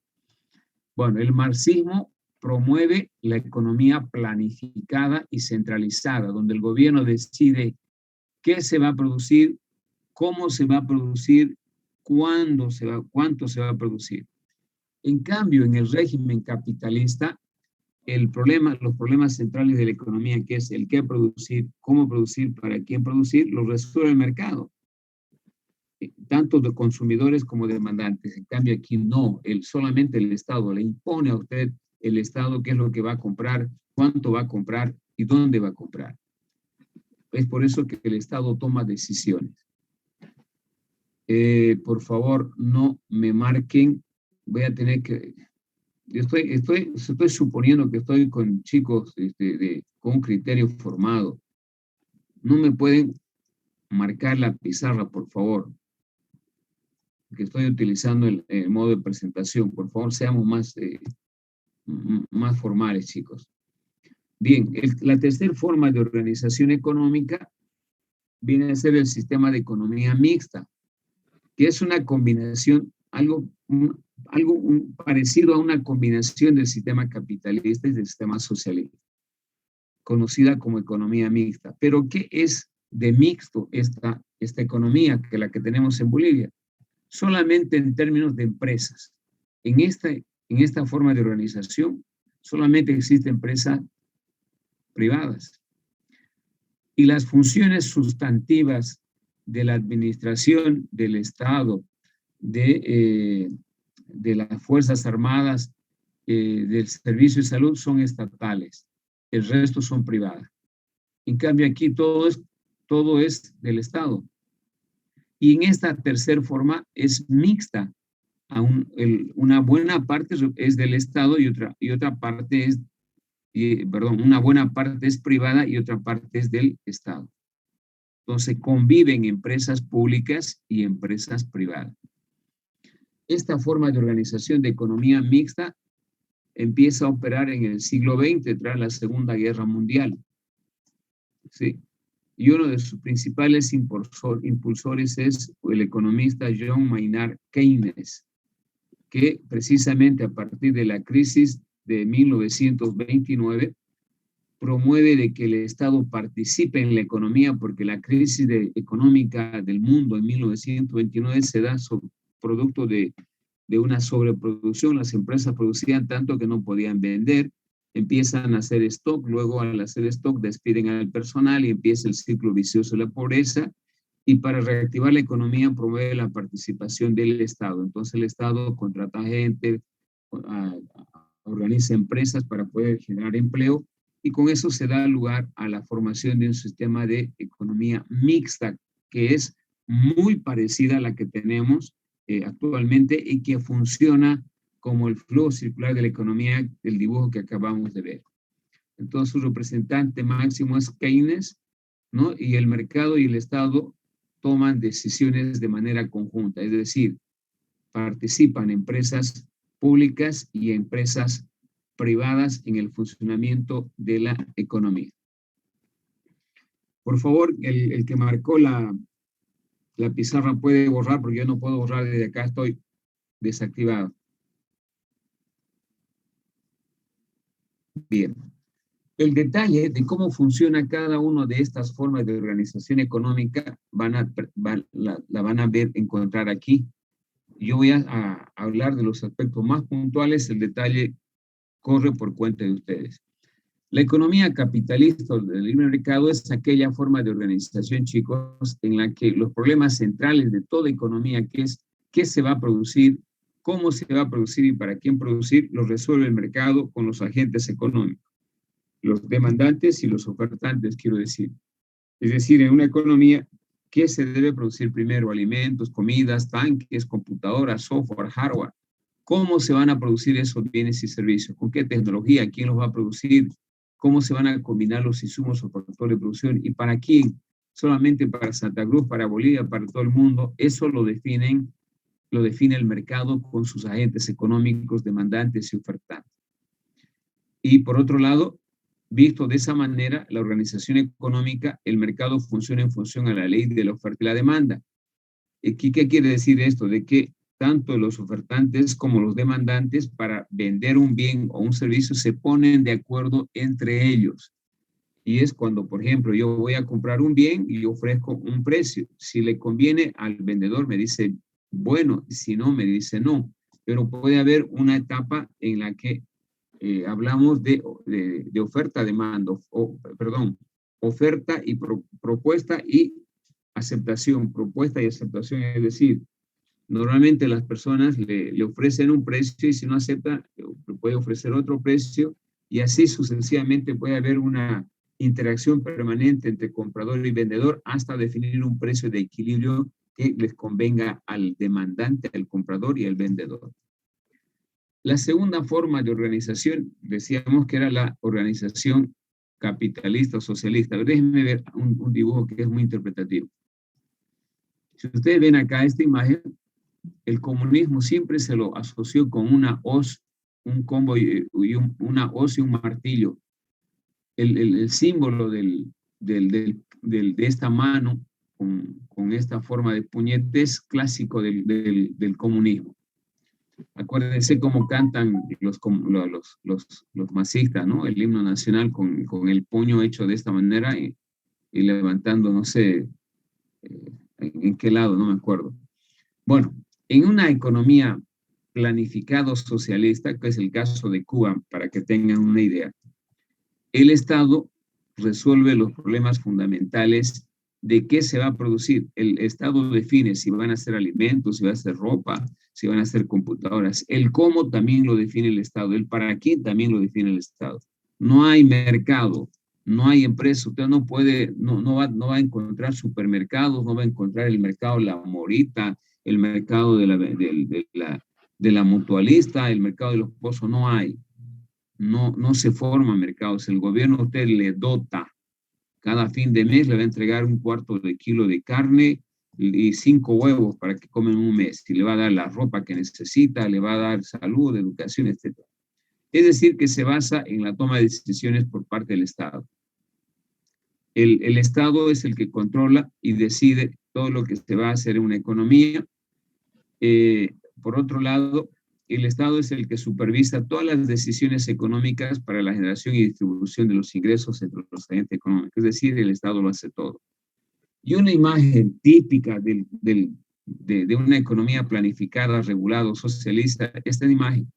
Bueno, el marxismo promueve la economía planificada y centralizada, donde el gobierno decide qué se va a producir, cómo se va a producir, cuánto se va a producir. En cambio, en el régimen capitalista, los problemas centrales de la economía, que es el qué producir, cómo producir, para quién producir, los resuelve el mercado, tanto de consumidores como demandantes. En cambio, aquí no, solamente el Estado le impone a usted, el Estado, qué es lo que va a comprar, cuánto va a comprar y dónde va a comprar. Es por eso que el Estado toma decisiones. Por favor, no me marquen. Voy a tener que... Yo estoy suponiendo que estoy con chicos con un criterio formado. No me pueden marcar la pizarra, por favor, que estoy utilizando el modo de presentación. Por favor, seamos más formales, chicos. Bien, la tercera forma de organización económica viene a ser el sistema de economía mixta, que es una combinación, algo parecido a una combinación del sistema capitalista y del sistema socialista, conocida como economía mixta. Pero ¿qué es de mixto esta economía que la que tenemos en Bolivia? Solamente en términos de empresas. En esta forma de organización solamente existen empresas privadas. Y las funciones sustantivas de la administración del Estado, de las Fuerzas Armadas, del Servicio de Salud son estatales. El resto son privadas. En cambio aquí todo es del Estado. Y en esta tercera forma es mixta. Una buena parte es del Estado y otra parte es, una buena parte es privada y otra parte es del Estado. Entonces conviven empresas públicas y empresas privadas. Esta forma de organización de economía mixta empieza a operar en el siglo XX tras la Segunda Guerra Mundial. ¿Sí? Y uno de sus principales impulsores es el economista John Maynard Keynes, que precisamente a partir de la crisis de 1929 promueve de que el Estado participe en la economía, porque la crisis económica del mundo en 1929 se da producto de una sobreproducción. Las empresas producían tanto que no podían vender, empiezan a hacer stock, luego al hacer stock despiden al personal y empieza el ciclo vicioso de la pobreza, y para reactivar la economía promueve la participación del Estado. Entonces el Estado contrata gente, organiza empresas para poder generar empleo, y con eso se da lugar a la formación de un sistema de economía mixta, que es muy parecida a la que tenemos actualmente y que funciona como el flujo circular de la economía del dibujo que acabamos de ver. Entonces su representante máximo es Keynes, ¿no? Y el mercado y el Estado toman decisiones de manera conjunta, es decir, participan empresas públicas y empresas privadas en el funcionamiento de la economía. Por favor, el que marcó la pizarra puede borrar, porque yo no puedo borrar desde acá, estoy desactivado. Bien. El detalle de cómo funciona cada una de estas formas de organización económica la van a encontrar aquí. Yo voy a hablar de los aspectos más puntuales, el detalle corre por cuenta de ustedes. La economía capitalista del libre mercado es aquella forma de organización, chicos, en la que los problemas centrales de toda economía, que es qué se va a producir, cómo se va a producir y para quién producir, los resuelve el mercado con los agentes económicos, los demandantes y los ofertantes, quiero decir. Es decir, en una economía, ¿qué se debe producir primero? Alimentos, comidas, tanques, computadoras, software, hardware. ¿Cómo se van a producir esos bienes y servicios? ¿Con qué tecnología? ¿Quién los va a producir? ¿Cómo se van a combinar los insumos o factores de producción? ¿Y para quién? Solamente para Santa Cruz, para Bolivia, para todo el mundo. Eso lo define el mercado con sus agentes económicos, demandantes y ofertantes. Y por otro lado, visto de esa manera, la organización económica, el mercado funciona en función a la ley de la oferta y la demanda. ¿Qué quiere decir esto? De que tanto los ofertantes como los demandantes para vender un bien o un servicio se ponen de acuerdo entre ellos. Y es cuando, por ejemplo, yo voy a comprar un bien y ofrezco un precio. Si le conviene al vendedor, me dice bueno, y si no, me dice no. Pero puede haber una etapa en la que hablamos de oferta-demanda, oferta y propuesta y aceptación, propuesta y aceptación, es decir, normalmente las personas le ofrecen un precio y si no acepta, puede ofrecer otro precio y así sucesivamente puede haber una interacción permanente entre comprador y vendedor hasta definir un precio de equilibrio que les convenga al demandante, al comprador y al vendedor. La segunda forma de organización, decíamos que era la organización capitalista o socialista. Déjenme ver un dibujo que es muy interpretativo. Si ustedes ven acá esta imagen, el comunismo siempre se lo asoció con una hoz, un combo y una hoz y un martillo. El símbolo de esta mano con esta forma de puñete es clásico del comunismo. Acuérdense cómo cantan los masistas, ¿no? El himno nacional con el puño hecho de esta manera y levantando, no sé, en qué lado, no me acuerdo. Bueno, en una economía planificada socialista, que es el caso de Cuba, para que tengan una idea, el Estado resuelve los problemas fundamentales de qué se va a producir. El Estado define si van a ser alimentos, si va a ser ropa, si van a ser computadoras. El cómo también lo define el Estado. El para qué también lo define el Estado. No hay mercado, no hay empresa. Usted no puede, no va a encontrar supermercados, no va a encontrar el mercado de la morita, el mercado de la mutualista, el mercado de los pozos. No hay. No se forman mercados. El gobierno a usted le dota. Cada fin de mes le va a entregar 1/4 de kilo de carne y 5 huevos para que comen un mes. Y le va a dar la ropa que necesita, le va a dar salud, educación, etc. Es decir, que se basa en la toma de decisiones por parte del Estado. El Estado es el que controla y decide todo lo que se va a hacer en una economía. Por otro lado, el Estado es el que supervisa todas las decisiones económicas para la generación y distribución de los ingresos entre los agentes económicos. Es decir, el Estado lo hace todo. Y una imagen típica de una economía planificada, regulada, socialista, esta imagen,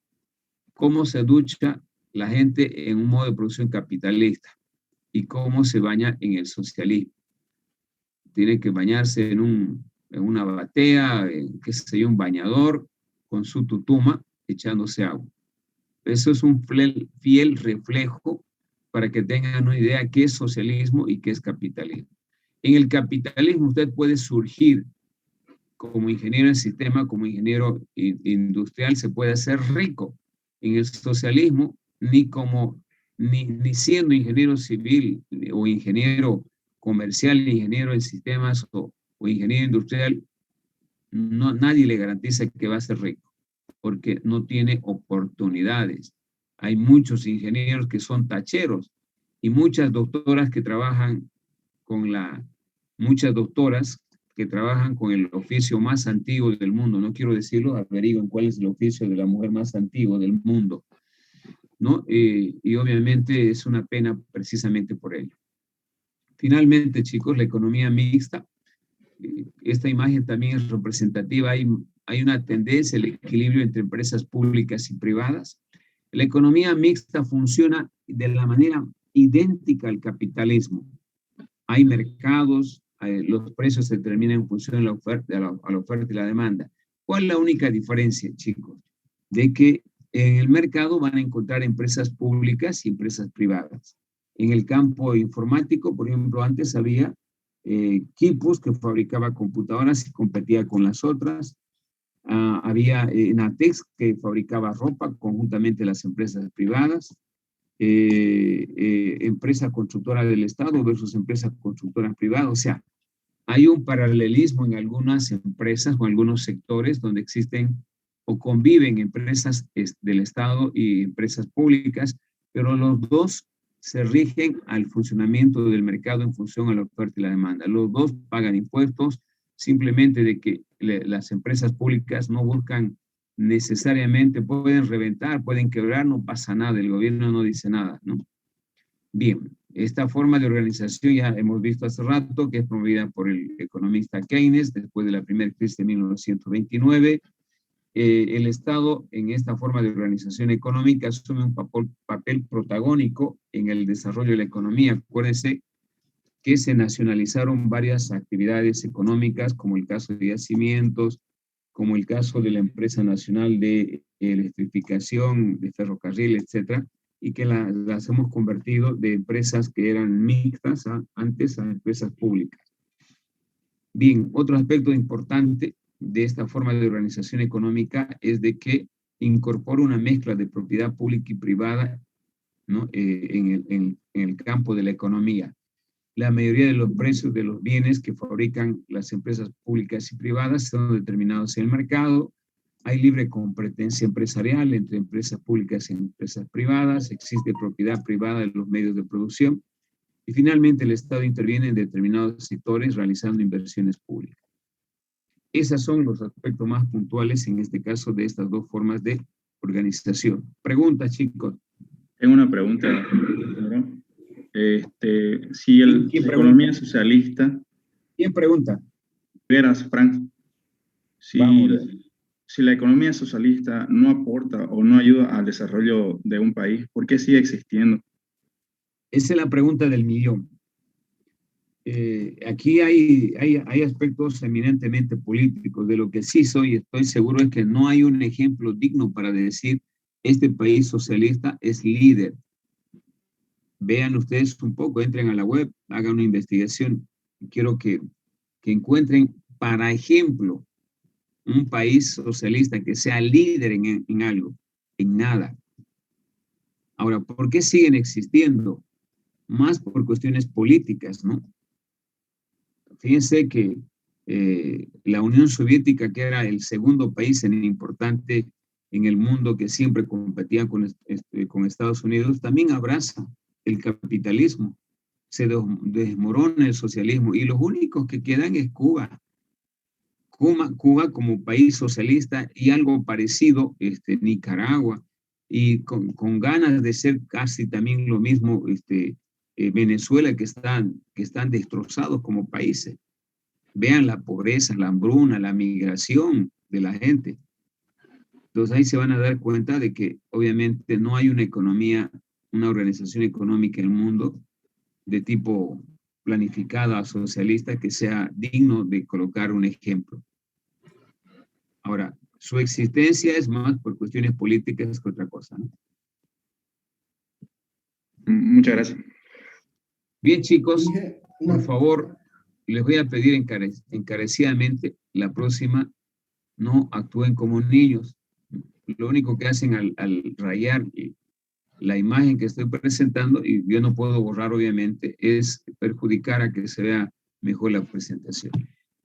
cómo se ducha la gente en un modo de producción capitalista y cómo se baña en el socialismo. Tiene que bañarse en una batea, qué sé yo, un bañador, con su tutuma, echándose agua. Eso es un fiel reflejo para que tengan una idea qué es socialismo y qué es capitalismo. En el capitalismo usted puede surgir como ingeniero en sistema, como ingeniero industrial, se puede hacer rico. En el socialismo, ni siendo ingeniero civil o ingeniero comercial, ingeniero en sistemas o ingeniero industrial, nadie le garantiza que va a ser rico, porque no tiene oportunidades. Hay muchos ingenieros que son tacheros y muchas doctoras que trabajan con el oficio más antiguo del mundo. No quiero decirlo, averigüen cuál es el oficio de la mujer más antiguo del mundo, ¿no? Y obviamente es una pena precisamente por ello. Finalmente, chicos, la economía mixta. Esta imagen también es representativa. Hay una tendencia al equilibrio entre empresas públicas y privadas. La economía mixta funciona de la manera idéntica al capitalismo. Hay mercados, los precios se determinan en función de la oferta, a la oferta y la demanda. ¿Cuál es la única diferencia, chicos? De que en el mercado van a encontrar empresas públicas y empresas privadas. En el campo informático, por ejemplo, antes había Quipus, que fabricaba computadoras y competía con las otras. Había Natex, que fabricaba ropa conjuntamente las empresas privadas, empresa constructora del Estado versus empresas constructoras privadas. O sea, hay un paralelismo en algunas empresas o algunos sectores donde existen o conviven empresas del Estado y empresas públicas, pero los dos se rigen al funcionamiento del mercado en función a la oferta y la demanda. Los dos pagan impuestos, simplemente de que las empresas públicas no buscan necesariamente, pueden reventar, pueden quebrar, no pasa nada, el gobierno no dice nada, ¿no? Bien, esta forma de organización ya hemos visto hace rato que es promovida por el economista Keynes después de la primera crisis de 1929. El Estado en esta forma de organización económica asume un papel protagónico en el desarrollo de la economía. Acuérdense que se nacionalizaron varias actividades económicas, como el caso de yacimientos, como el caso de la Empresa Nacional de Electrificación, de Ferrocarril, etcétera, y que las hemos convertido de empresas que eran mixtas antes a empresas públicas. Bien, otro aspecto importante de esta forma de organización económica es de que incorpora una mezcla de propiedad pública y privada, ¿no? En el campo de la economía. La mayoría de los precios de los bienes que fabrican las empresas públicas y privadas son determinados en el mercado. Hay libre competencia empresarial entre empresas públicas y empresas privadas. Existe propiedad privada de los medios de producción. Y finalmente el Estado interviene en determinados sectores realizando inversiones públicas. Esos son los aspectos más puntuales en este caso de estas dos formas de organización. Preguntas, chicos. Tengo una pregunta. Si la economía socialista... ¿Quién pregunta? Verás, Frank. Si la economía socialista no aporta o no ayuda al desarrollo de un país, ¿por qué sigue existiendo? Esa es la pregunta del millón. Aquí hay aspectos eminentemente políticos. De lo que sí estoy seguro es que no hay un ejemplo digno para decir este país socialista es líder. Vean ustedes un poco, entren a la web, hagan una investigación. Quiero que encuentren, para ejemplo, un país socialista que sea líder en algo, en nada. Ahora, ¿por qué siguen existiendo? Más por cuestiones políticas, ¿no? Fíjense que la Unión Soviética, que era el segundo país importante en el mundo que siempre competía con Estados Unidos, también abraza el capitalismo. Se desmorona el socialismo y los únicos que quedan es Cuba. Cuba como país socialista y algo parecido, Nicaragua, y con ganas de ser casi también lo mismo, Venezuela, que están destrozados como países. Vean la pobreza, la hambruna, la migración de la gente. Entonces ahí se van a dar cuenta de que obviamente no hay una economía, una organización económica en el mundo de tipo planificada socialista que sea digno de colocar un ejemplo. Ahora, su existencia es más por cuestiones políticas que otra cosa, ¿no? Muchas gracias. Bien, chicos, por favor, les voy a pedir encarecidamente la próxima, no actúen como niños. Lo único que hacen al rayar la imagen que estoy presentando, y yo no puedo borrar obviamente, es perjudicar a que se vea mejor la presentación.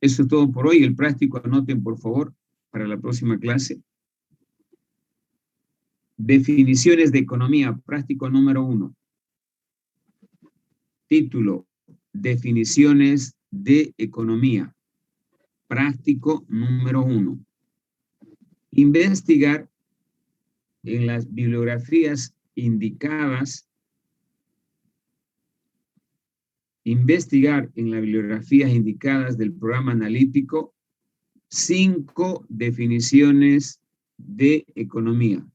Eso es todo por hoy. El práctico, anoten por favor para la próxima clase. Definiciones de economía, práctico número 1. Título: Definiciones de economía. Práctico número 1. Investigar en las bibliografías indicadas. Investigar en las bibliografías indicadas del programa analítico 5 definiciones de economía.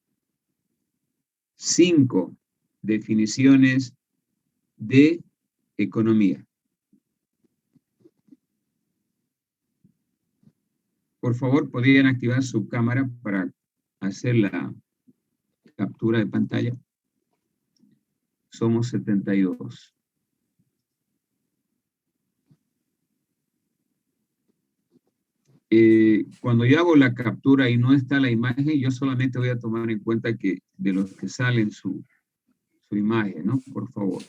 5 definiciones de economía. Por favor, ¿podrían activar su cámara para hacer la captura de pantalla? Somos 72. cuando yo hago la captura y no está la imagen, yo solamente voy a tomar en cuenta que de los que salen su imagen, ¿no? Por favor.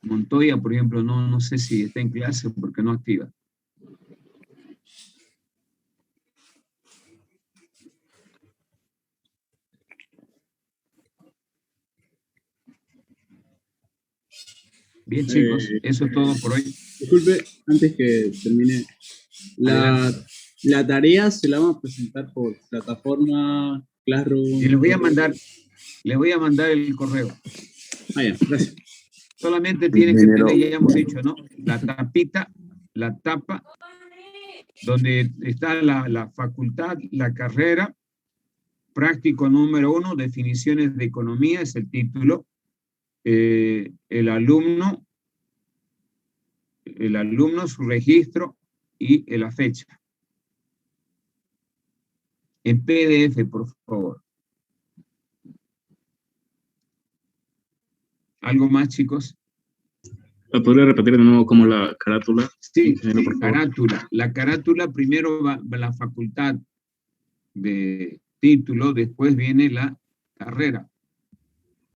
Montoya, por ejemplo, no sé si está en clase porque no activa. Bien, chicos, eso es todo por hoy. Disculpe, antes que termine, la tarea se la vamos a presentar por plataforma Classroom. Y les voy a mandar el correo. Ah, ya, gracias. Solamente tienen que tener, ya hemos dicho, ¿no? La tapita, la tapa, donde está la facultad, la carrera, práctico número 1, definiciones de economía, es el título. El alumno, su registro y la fecha. En PDF, por favor. ¿Algo más, chicos? ¿Podría repetir de nuevo como la carátula? Sí, carátula. La carátula primero va la facultad de título, después viene la carrera.